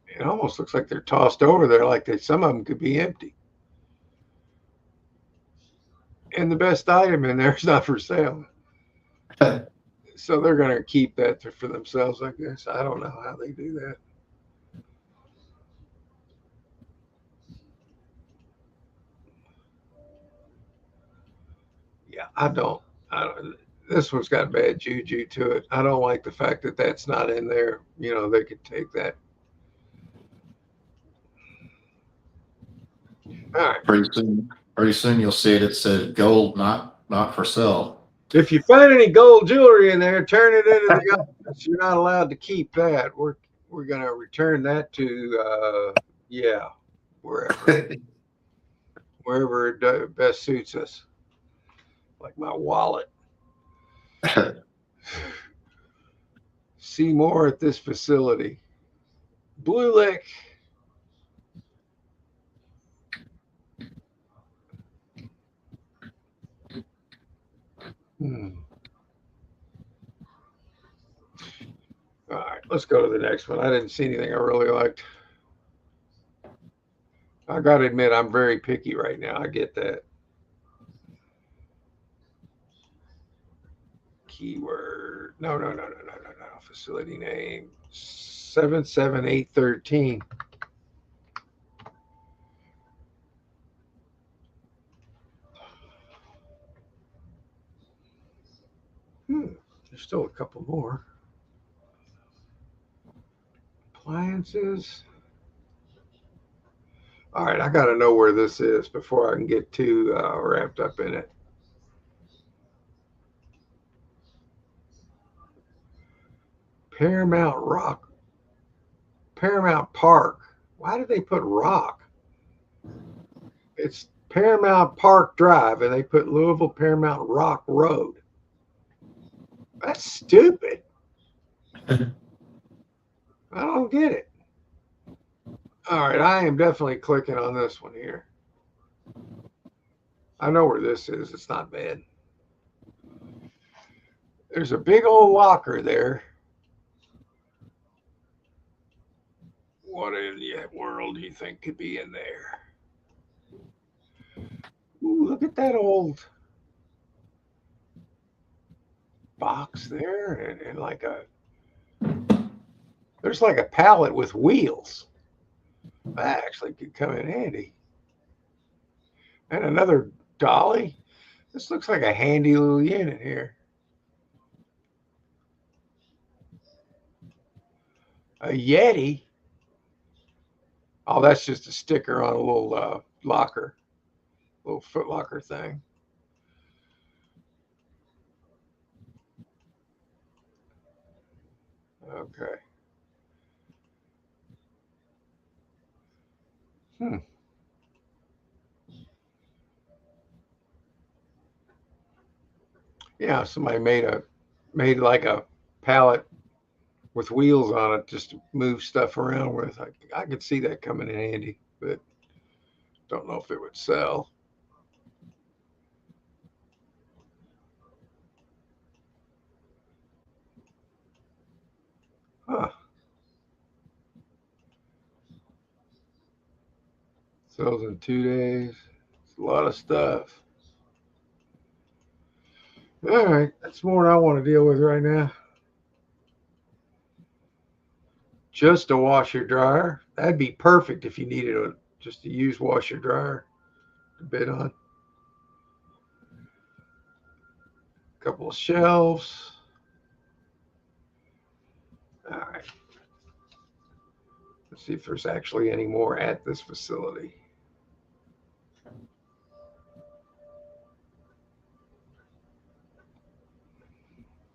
It almost looks like they're tossed over there, like some of them could be empty. And the best item in there is not for sale. So they're going to keep that for themselves, I guess. I don't know how they do that. Yeah, I don't. This one's got bad juju to it. I don't like the fact that that's not in there. You know, they could take that. All right. Pretty soon you'll see it. It says gold, not for sale. If you find any gold jewelry in there, turn it into the government. You're not allowed to keep that. We're going to return that to wherever it best suits us. Like my wallet. See more at this facility. Blue Lick. All right, let's go to the next one. I didn't see anything I really liked. I got to admit, I'm very picky right now. I get that. Keyword. No. Facility name. 77813. There's still a couple more. Appliances. All right, I got to know where this is before I can get too wrapped up in it. Paramount Park. Why did they put Rock? It's Paramount Park Drive, and they put Louisville Paramount Rock Road. That's stupid. I don't get it. All right, I am definitely clicking on this one here. I know where this is. It's not bad. There's a big old locker there. What in the world do you think could be in there? Ooh, look at that old box there, and like there's like a pallet with wheels. That actually could come in handy. And another dolly. This looks like a handy little unit here. A Yeti. Oh, that's just a sticker on a little locker, little foot locker thing. Okay. Hmm. Yeah, somebody made like a pallet with wheels on it just to move stuff around with. I could see that coming in handy, but don't know if it would sell. Huh. Sells in 2 days. It's a lot of stuff. All right, that's more than I want to deal with right now. Just a washer dryer. That'd be perfect if you needed just to use washer dryer to bid on. A couple of shelves. All right. Let's see if there's actually any more at this facility.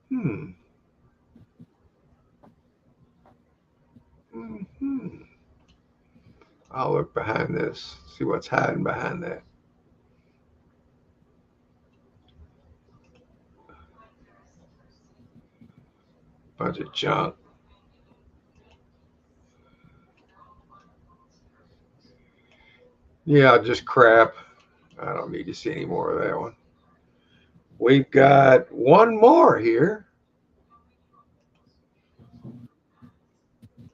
Hmm. Hmm. I'll look behind this, see what's hiding behind that. Bunch of junk. Yeah, just crap. I don't need to see any more of that one. We've got one more here.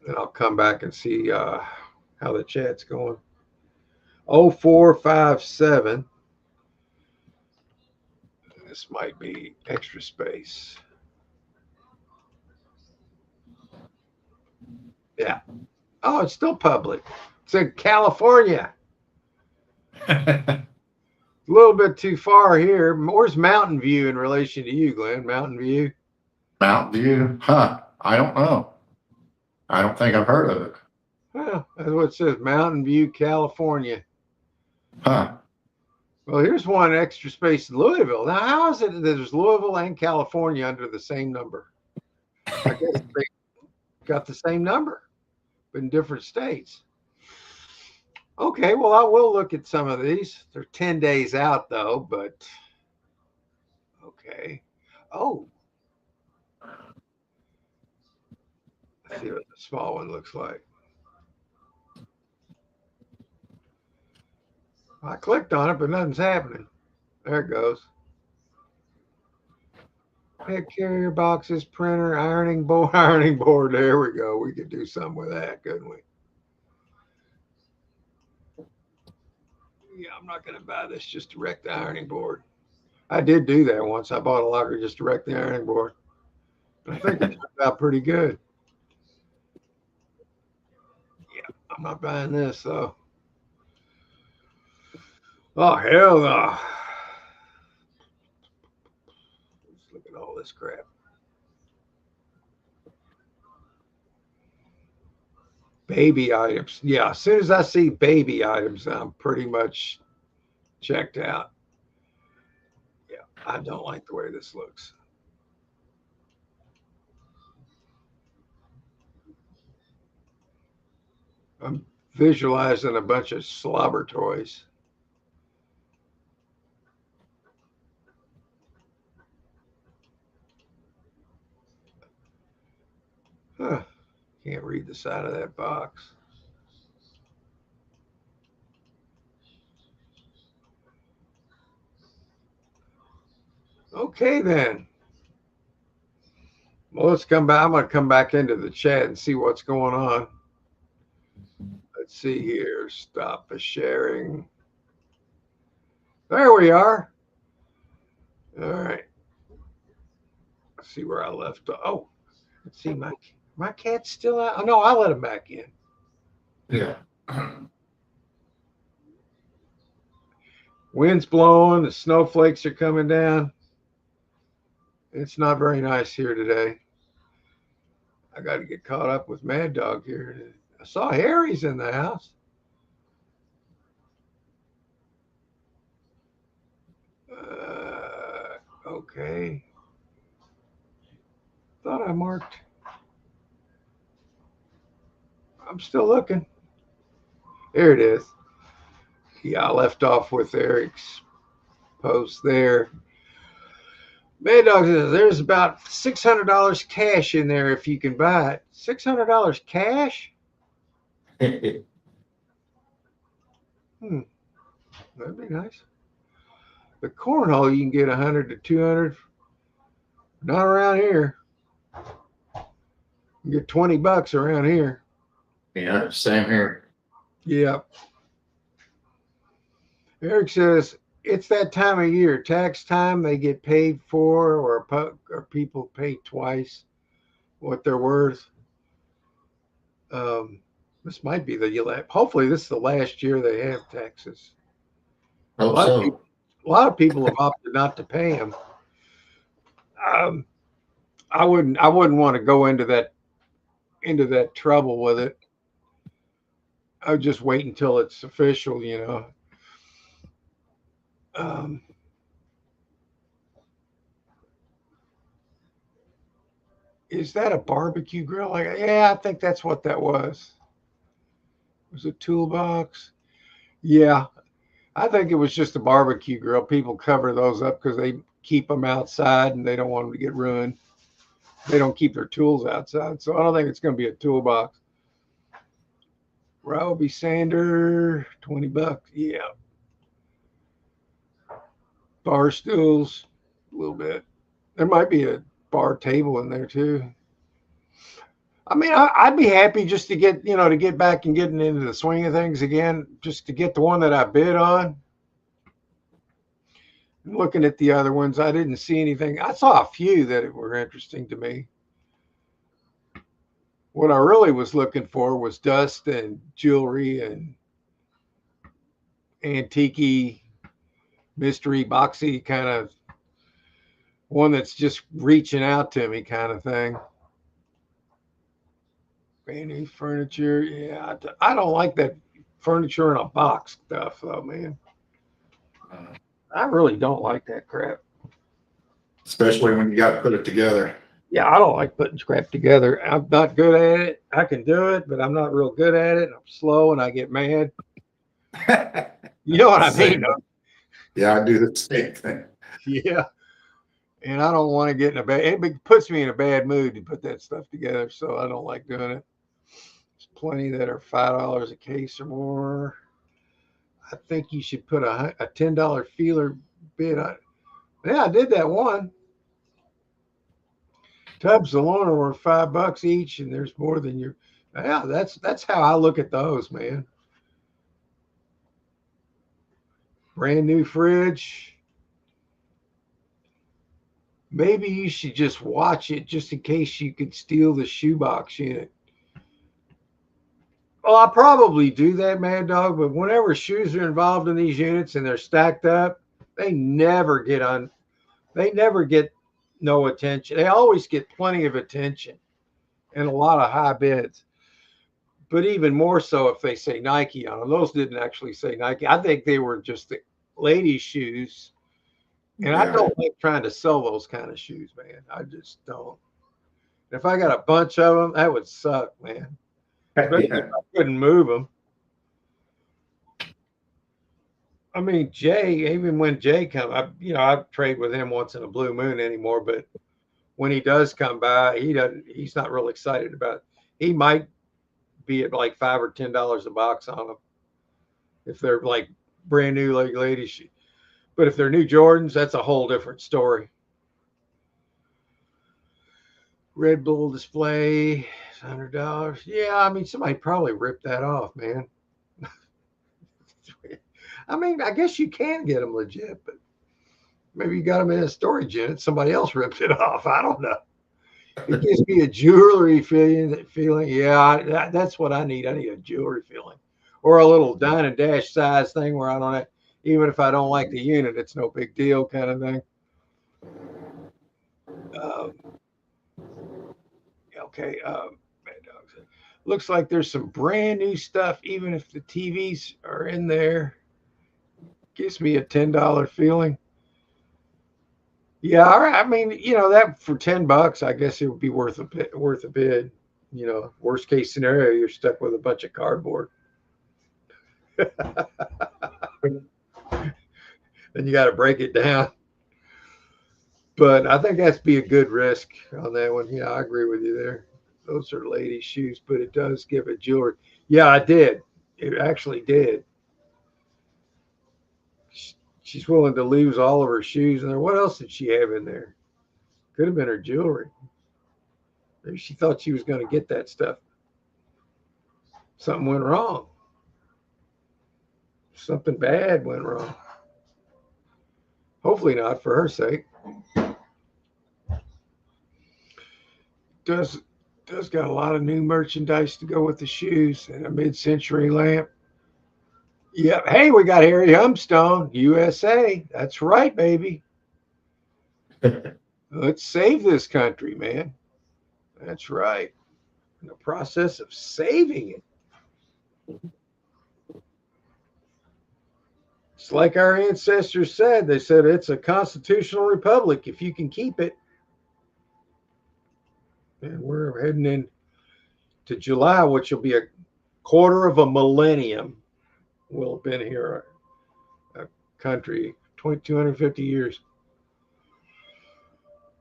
And I'll come back and see how the chat's going. 0457. This might be extra space. Yeah. Oh, it's still public. It's in California. A little bit too far here. Where's Mountain View in relation to you, Glenn? Mountain View? Mountain View? Huh. I don't know. I don't think I've heard of it. Well, that's what it says. Mountain View, California. Huh. Well, here's one extra space in Louisville. Now, how is it that there's Louisville and California under the same number? I guess they got the same number, but in different states. Okay, well, I will look at some of these. They're 10 days out, though, but okay. Oh, let's see what the small one looks like. I clicked on it, but nothing's happening. There it goes. Pet carrier boxes, printer, ironing board, ironing board. There we go. We could do something with that, couldn't we? Yeah, I'm not going to buy this just to wreck the ironing board. I did do that once. I bought a locker just to wreck the ironing board. I think it turned out pretty good. Yeah, I'm not buying this though. Oh hell no! Let's look at all this crap. Baby items. Yeah, as soon as I see baby items, I'm pretty much checked out. Yeah, I don't like the way this looks. I'm visualizing a bunch of slobber toys. Huh. Can't read the side of that box. Okay, then. Well, let's come back. I'm going to come back into the chat and see what's going on. Let's see here. Stop the sharing. There we are. All right. Let's see where I left. Oh, let's see. My cat's still out. Oh, no, I let him back in. Yeah. Wind's blowing. The snowflakes are coming down. It's not very nice here today. I got to get caught up with Mad Dog here. I saw Harry's in the house. Okay. Thought I marked. I'm still looking. There it is. Yeah, I left off with Eric's post there. Mad Dog says there's about $600 cash in there if you can buy it. $600 cash? That'd be nice. The cornhole you can get 100 to 200. Not around here. You get $20 around here. Yeah, same here. Yeah. Eric says it's that time of year, tax time. They get paid for, or people pay twice what they're worth. This might be hopefully this is the last year they have taxes. Hope so. A lot of people have opted not to pay them. I wouldn't want to go into that trouble with it. I would just wait until it's official, you know. Is that a barbecue grill? Yeah, I think that's what that was. It was a toolbox. Yeah, I think it was just a barbecue grill. People cover those up because they keep them outside and they don't want them to get ruined. They don't keep their tools outside. So I don't think it's going to be a toolbox. Robbie Sander, $20. Yeah. Bar stools, a little bit. There might be a bar table in there too. I mean, I'd be happy just to get back and getting into the swing of things again, just to get the one that I bid on. Looking at the other ones, I didn't see anything. I saw a few that were interesting to me. What I really was looking for was dust and jewelry and antique mystery boxy kind of one that's just reaching out to me kind of thing. Brand new furniture. Yeah, I don't like that furniture in a box stuff though, man. I really don't like that crap. Especially when you got to put it together. Yeah, I don't like putting crap together. I'm not good at it. I can do it, but I'm not real good at it. I'm slow and I get mad. You know what I mean? Yeah, I do the same thing. Yeah. And I don't want to get in a bad, it puts me in a bad mood to put that stuff together. So I don't like doing it. There's plenty that are $5 a case or more. I think you should put a $10 feeler bid on it. Yeah, I did that one. Tubs alone are worth $5 each, and there's more than your. Yeah, that's how I look at those, man. Brand new fridge. Maybe you should just watch it just in case you could steal the shoebox unit. Well, I probably do that, Mad Dog, but whenever shoes are involved in these units and they're stacked up, they never get no attention. They always get plenty of attention and a lot of high bids. But even more so if they say Nike on them. Those didn't actually say Nike. I think they were just the ladies' shoes. And I don't like trying to sell those kind of shoes, man. I just don't. If I got a bunch of them, that would suck, man. Especially if I couldn't move them. I mean, Jay, even when Jay comes, I trade with him once in a blue moon anymore, but when he does come by, he's not real excited about it. He might be at like $5 or $10 a box on them if they're like brand new, like ladies' shoes. But if they're new Jordans, that's a whole different story. Red Bull display, $100. Yeah, I mean, somebody probably ripped that off, man. I mean, I guess you can get them legit, but maybe you got them in a storage unit. Somebody else ripped it off. I don't know. It gives me a jewelry feeling. Yeah, that's what I need. I need a jewelry feeling, or a little dine and dash size thing where I don't have, even if I don't like the unit, it's no big deal kind of thing. Okay. Looks like there's some brand new stuff, even if the TVs are in there. Gives me a $10 feeling. Yeah, all right. I mean, that for $10, I guess it would be worth a bid. Worst case scenario, you're stuck with a bunch of cardboard. Then you got to break it down. But I think that's be a good risk on that one. Yeah, I agree with you there. Those are ladies' shoes, but it does give it jewelry. Yeah, I did. It actually did. She's willing to lose all of her shoes in there. What else did she have in there? Could have been her jewelry. Maybe she thought she was going to get that stuff. Something went wrong. Something bad went wrong. Hopefully not, for her sake. Does got a lot of new merchandise to go with the shoes and a mid-century lamp. Yep. Hey, we got Harry Humstone, USA. That's right, baby. Let's save this country, man. That's right. In the process of saving it. It's like our ancestors said. They said it's a constitutional republic if you can keep it. And we're heading into July, which will be a quarter of a millennium. We'll have been here, a country, 250 years.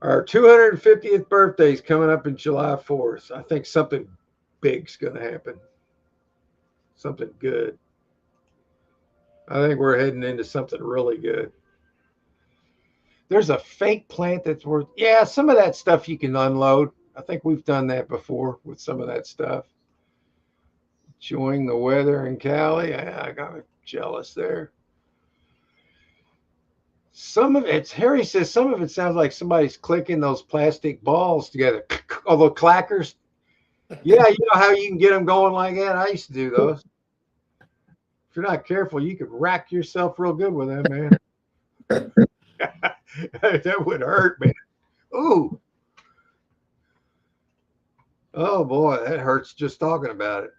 Our 250th birthday is coming up in July 4th. I think something big's going to happen. Something good. I think we're heading into something really good. There's a fake plant that's worth, yeah, some of that stuff you can unload. I think we've done that before with some of that stuff. Enjoying the weather in Cali. I got jealous there. Some of it's, Harry says, some of it sounds like somebody's clicking those plastic balls together. Although clackers. Yeah, you know how you can get them going like that? I used to do those. If you're not careful, you could rack yourself real good with them, man. That would hurt, man. Ooh. Oh, boy, that hurts just talking about it.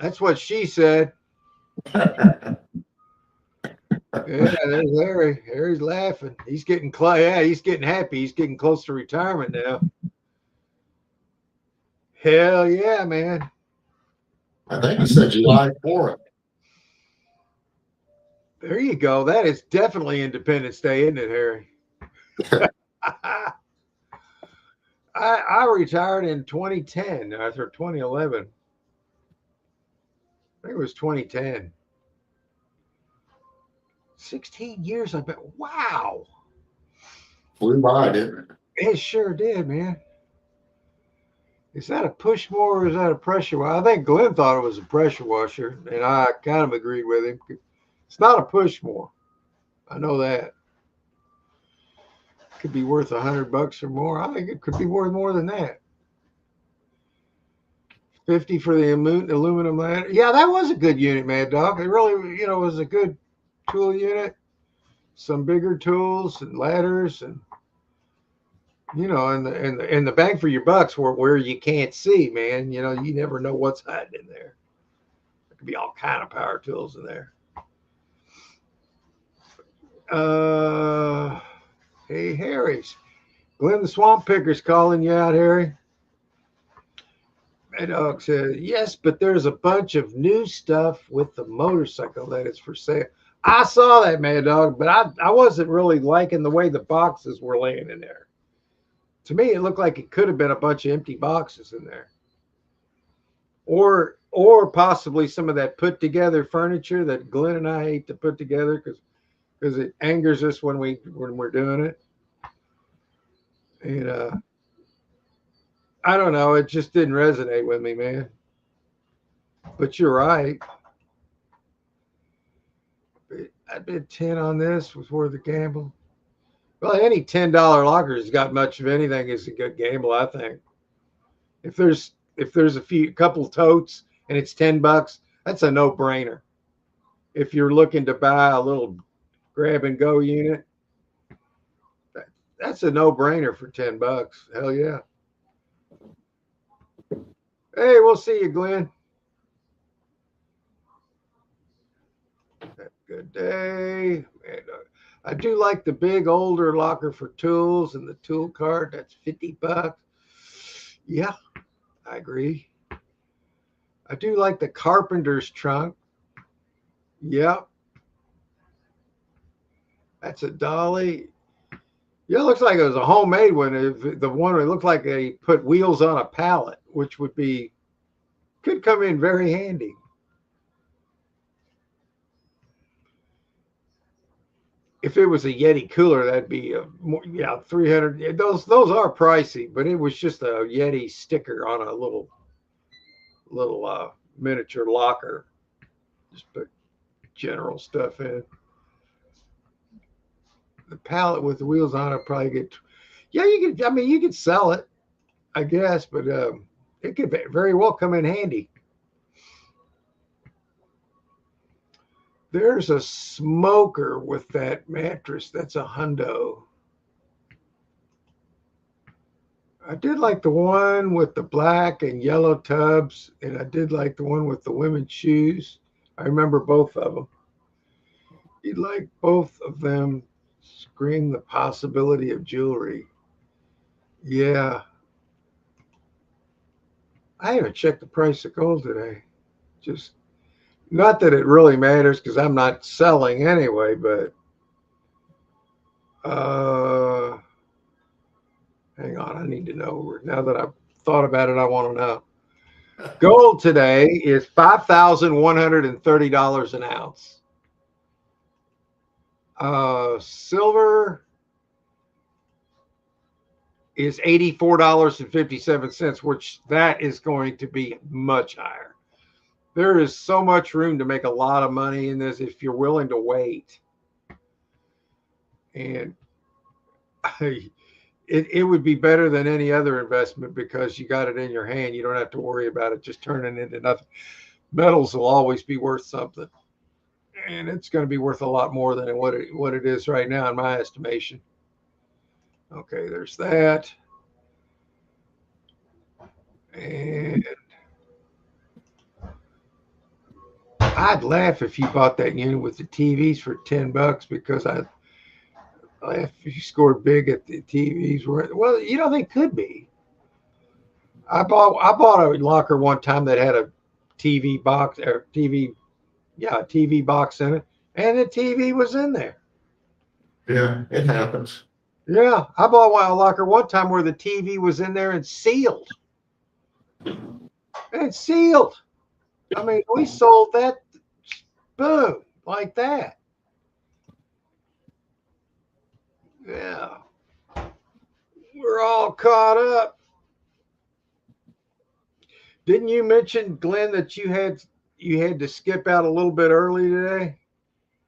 That's what she said. Yeah, there's Harry. Harry's laughing. He's getting he's getting happy. He's getting close to retirement now. Hell yeah, man. I think he said July 4th. There you go. That is definitely Independence Day, isn't it, Harry? I retired in 2010 or 2011. I think it was 2010. 16 years, I bet. Wow. Flew by, didn't it? It sure did, man. Is that a push more or is that a pressure washer? I think Glenn thought it was a pressure washer, and I kind of agreed with him. It's not a push more. I know that. Could be worth $100 or more. I think it could be worth more than that. 50 for the aluminum ladder. Yeah, that was a good unit, Mad Dog. It really, was a good tool unit. Some bigger tools and ladders, and and the bang for your bucks where you can't see, man. You never know what's hiding in there. There could be all kind of power tools in there. Hey, Harry's. Glenn the Swamp Picker's calling you out, Harry. Mad Dog says, yes, but there's a bunch of new stuff with the motorcycle that is for sale. I saw that, Mad Dog, but I wasn't really liking the way the boxes were laying in there. To me, it looked like it could have been a bunch of empty boxes in there. or possibly some of that put together furniture that Glenn and I hate to put together because it angers us when we're doing it. And I don't know, it just didn't resonate with me, man. But you're right. I bid 10 on this was worth a gamble. Well, any $10 lockers got much of anything is a good gamble, I think. If there's a couple totes and it's $10, that's a no brainer. If you're looking to buy a little grab and go unit, that's a no brainer for $10. Hell yeah. Hey, we'll see you, Glenn. Good day. And, I do like the big older locker for tools and the tool cart. That's $50. Yeah, I agree. I do like the carpenter's trunk. Yeah, that's a dolly. Yeah, it looks like it was a homemade one. If the one it looked like they put wheels on a pallet, which could come in very handy. If it was a Yeti cooler, that'd be yeah, 300. Those are pricey, but it was just a Yeti sticker on a little miniature locker. Just put general stuff in. The pallet with the wheels on it probably get. Yeah, you could. I mean, you could sell it, I guess, but it could very well come in handy. There's a smoker with that mattress. That's a hundo. I did like the one with the black and yellow tubs, and I did like the one with the women's shoes. I remember both of them. You'd like both of them. Scream the possibility of jewelry. Yeah. I haven't checked the price of gold today. Just not that it really matters because I'm not selling anyway, but hang on, I need to know. Now that I've thought about it, I want to know. Gold today is $5,130 an ounce. Silver is $84.57, which that is going to be much higher. There is so much room to make a lot of money in this if you're willing to wait. And it would be better than any other investment because you got it in your hand. You don't have to worry about it just turning into nothing. Metals will always be worth something. And it's going to be worth a lot more than what it is right now in my estimation. Okay, there's that. And I'd laugh if you bought that unit with the TVs for $10 because I'd laugh if you scored big at the TVs. Well, they could be. I bought a locker one time that had a TV box or TV box in it, and the TV was in there. Yeah, it happens. Yeah, I bought a locker one time where the TV was in there and sealed. I mean, we sold that, boom, like that. Yeah, we're all caught up. Didn't you mention, Glenn, that you had to skip out a little bit early today?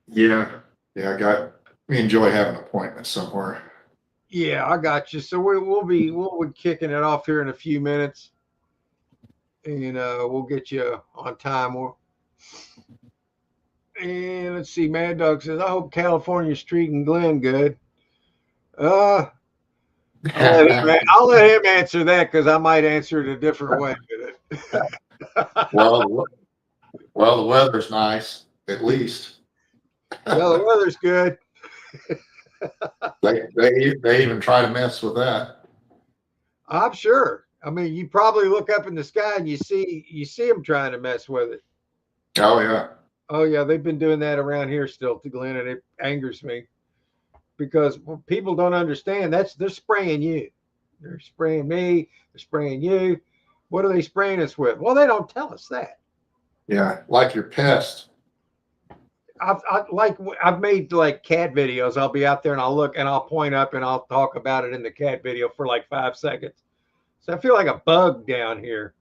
Yeah, we enjoy having appointments somewhere. Yeah, I got you. So we'll be kicking it off here in a few minutes, and we'll get you on time. And let's see. Mad Dog says, "I hope California's treating Glenn good." I'll let him answer that because I might answer it a different way. Well, the weather's nice, at least. Well, the weather's good. They even try to mess with that. I'm sure. I mean, you probably look up in the sky and you see them trying to mess with it. Oh yeah. Oh yeah, they've been doing that around here still, to Glenn, and it angers me because people don't understand. They're spraying you. They're spraying me. They're spraying you. What are they spraying us with? Well, they don't tell us that. Yeah, like your pest. I've made like cat videos. I'll be out there and I'll look and I'll point up and I'll talk about it in the cat video for like 5 seconds. So I feel like a bug down here.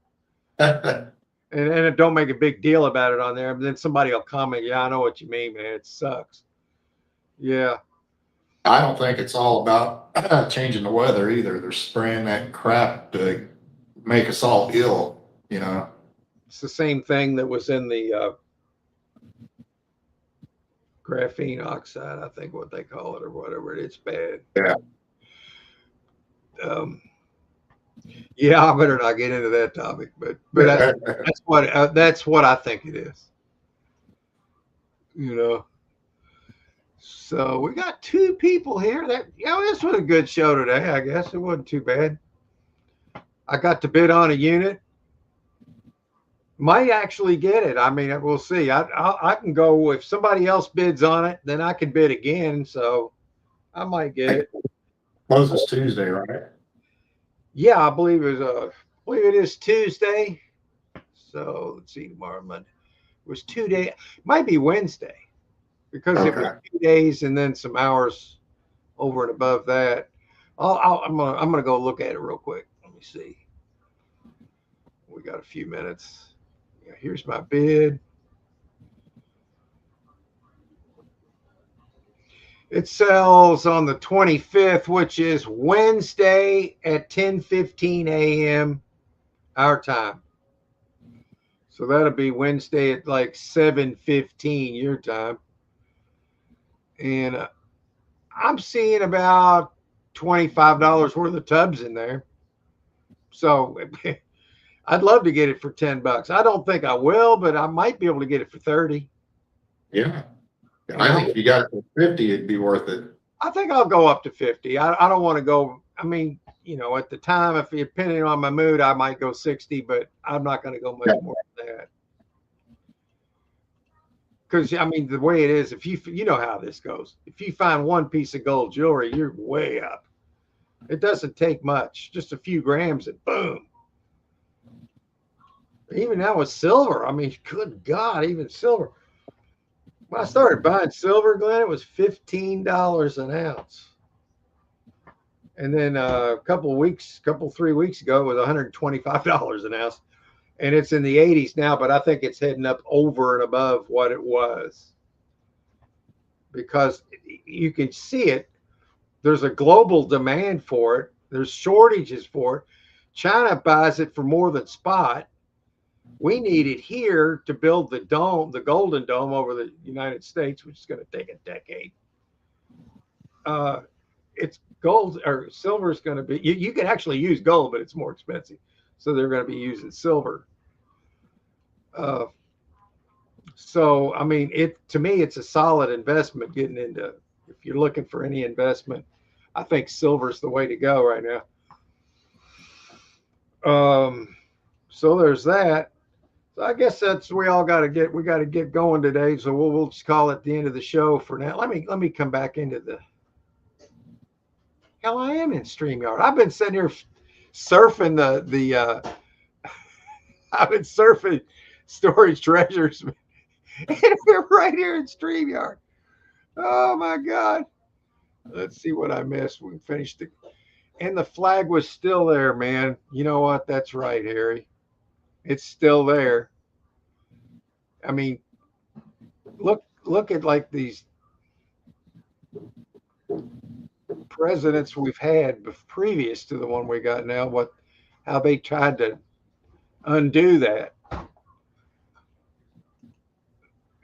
And it don't make a big deal about it on there. And then somebody will comment, yeah, I know what you mean, man. It sucks. Yeah. I don't think it's all about changing the weather either. They're spraying that crap to make us all ill, you know. It's the same thing that was in the graphene oxide, I think what they call it or whatever. It's bad. Yeah. Yeah, I better not get into that topic, but that's what I think it is. You know. So we got 2 people here. This was a good show today. I guess it wasn't too bad. I got to bid on a unit. Might actually get it. I mean, we'll see. I can go if somebody else bids on it, then I can bid again. So I might get it. Closes Tuesday, right? Yeah, I believe it is Tuesday. So let's see, tomorrow Monday. It was 2 days. Might be Wednesday because it was 2 days and then some hours over and above that. I'm gonna go look at it real quick. Let me see. We got a few minutes. Yeah, here's my bid. It sells on the 25th, which is Wednesday at 10:15 a.m. our time. So that'll be Wednesday at like 7:15 your time. And I'm seeing about $25 worth of tubs in there. So I'd love to get it for $10. I don't think I will, but I might be able to get it for 30. Yeah. I think if you got it for 50, it'd be worth it. I think I'll go up to 50. I don't want to go. I mean, you know, at the time, if depending on my mood, I might go 60, but I'm not going to go much more than that. Because I mean, the way it is, if you know how this goes, if you find one piece of gold jewelry, you're way up. It doesn't take much, just a few grams, and boom. Even now with silver, I mean, good God, even silver. When I started buying silver, Glenn, it was $15 an ounce. And then a couple 3 weeks ago, it was $125 an ounce. And it's in the 80s now, but I think it's heading up over and above what it was. Because you can see it. There's a global demand for it. There's shortages for it. China buys it for more than spot. We need it here to build the dome, the Golden Dome over the United States, which is going to take a decade. It's gold or silver is going to be, you can actually use gold, but it's more expensive. So they're going to be using silver. So, I mean, to me, it's a solid investment getting into, if you're looking for any investment, I think silver's the way to go right now. So there's that. So I guess that's we got to get going today. So we'll just call it the end of the show for now. Let me come back into the hell. I am in StreamYard. I've been sitting here surfing the I've been surfing Storage Treasures. And we're right here in StreamYard. Oh my God. Let's see what I missed. We finished it. And the flag was still there, man. You know what? That's right, Harry. It's still there. I mean, look at like these presidents we've had previous to the one we got now, how they tried to undo that.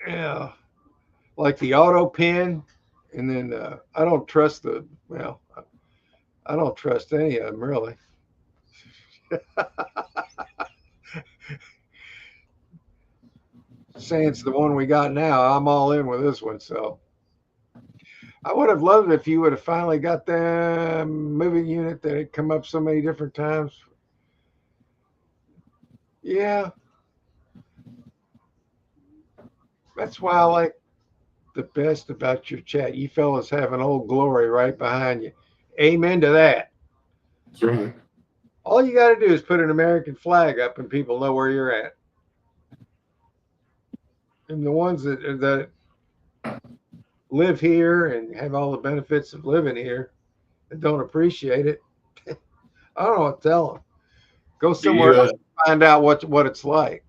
Yeah. Like the auto pen. And then I don't trust I don't trust any of them really. Sans the one we got now, I'm all in with this one. So I would have loved it if you would have finally got the moving unit that had come up so many different times. Yeah. That's why I like the best about your chat. You fellas have an old glory right behind you. Amen to that. That's right. All you got to do is put an American flag up, and people know where you're at. And the ones that live here and have all the benefits of living here and don't appreciate it, I don't know what to tell them. Go Do somewhere you else and find out what it's like.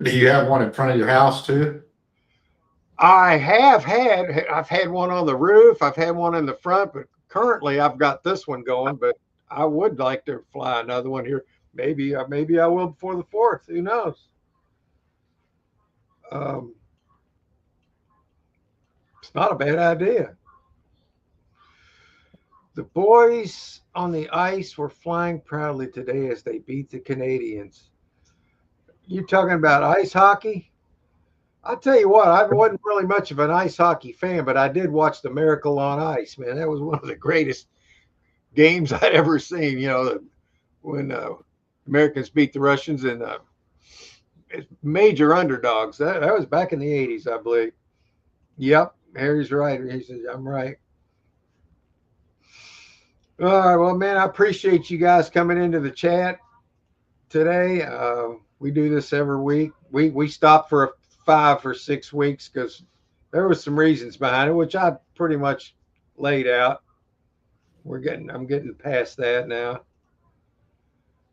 do you have one in front of your house too? I've had one on the roof. I've had one in the front, but currently I've got this one going. But I would like to fly another one here. Maybe I will before the 4th. Who knows? Um, it's not a bad idea. The boys on the ice were flying proudly today as they beat the Canadians. You talking about ice hockey? I'll tell you what, I wasn't really much of an ice hockey fan, but I did watch the Miracle on Ice, man. That was one of the greatest games I'd ever seen. You know, when Americans beat the Russians and major underdogs. That was back in the 80s, I believe. Yep, Harry's right. He says, I'm right. All right, well, man, I appreciate you guys coming into the chat today. We do this every week. We stopped for 5 or 6 weeks because there was some reasons behind it, which I pretty much laid out. I'm getting past that now.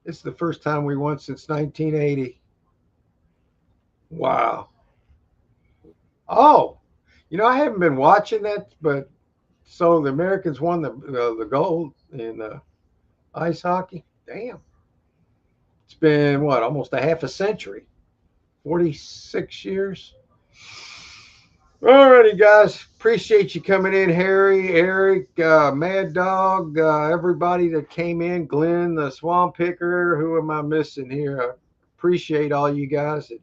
It's the first time we won since 1980. Wow. Oh, I haven't been watching that, but so the Americans won the gold in ice hockey. Damn. It's been what, almost a half a century, 46 years. All righty, guys. Appreciate you coming in, Harry, Eric, Mad Dog, everybody that came in, Glenn, the Swamp Picker. Who am I missing here? I appreciate all you guys that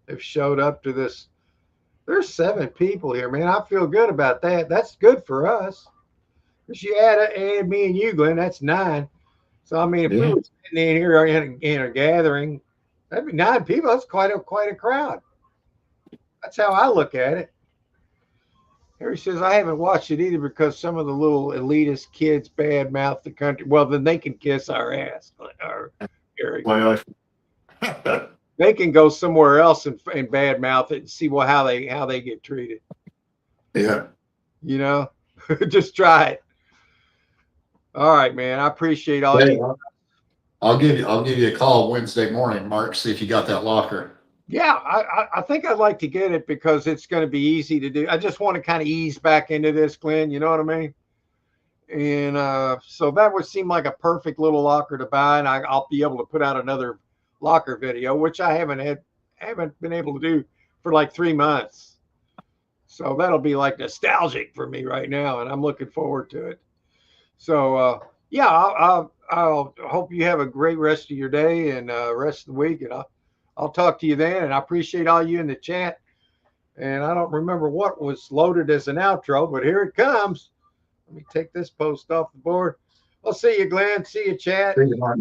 have showed up to this. There's 7 people here, man. I feel good about that. That's good for us. If you add me and you, Glenn, that's 9. So I mean, if we were sitting in here in a gathering, that'd be 9 people. That's quite a crowd. That's how I look at it. Harry says, I haven't watched it either because some of the little elitist kids badmouth the country. Well, then they can kiss our ass. Harry. Well, They can go somewhere else and badmouth it and see how they get treated. yeah. Just try it. All right, man. I appreciate all you. I'll give you a call Wednesday morning, Mark. See if you got that locker. Yeah, I think I'd like to get it because it's going to be easy to do. I just want to kind of ease back into this, Glenn. You know what I mean? And so that would seem like a perfect little locker to buy, and I'll be able to put out another locker video, which I haven't been able to do for like 3 months. So that'll be like nostalgic for me right now, and I'm looking forward to it. So yeah, I'll hope you have a great rest of your day and rest of the week, and I'll talk to you then. And I appreciate all you in the chat. And I don't remember what was loaded as an outro, but here it comes. Let me take this post off the board. I'll see you, Glenn. See you, chat. See you, Mark.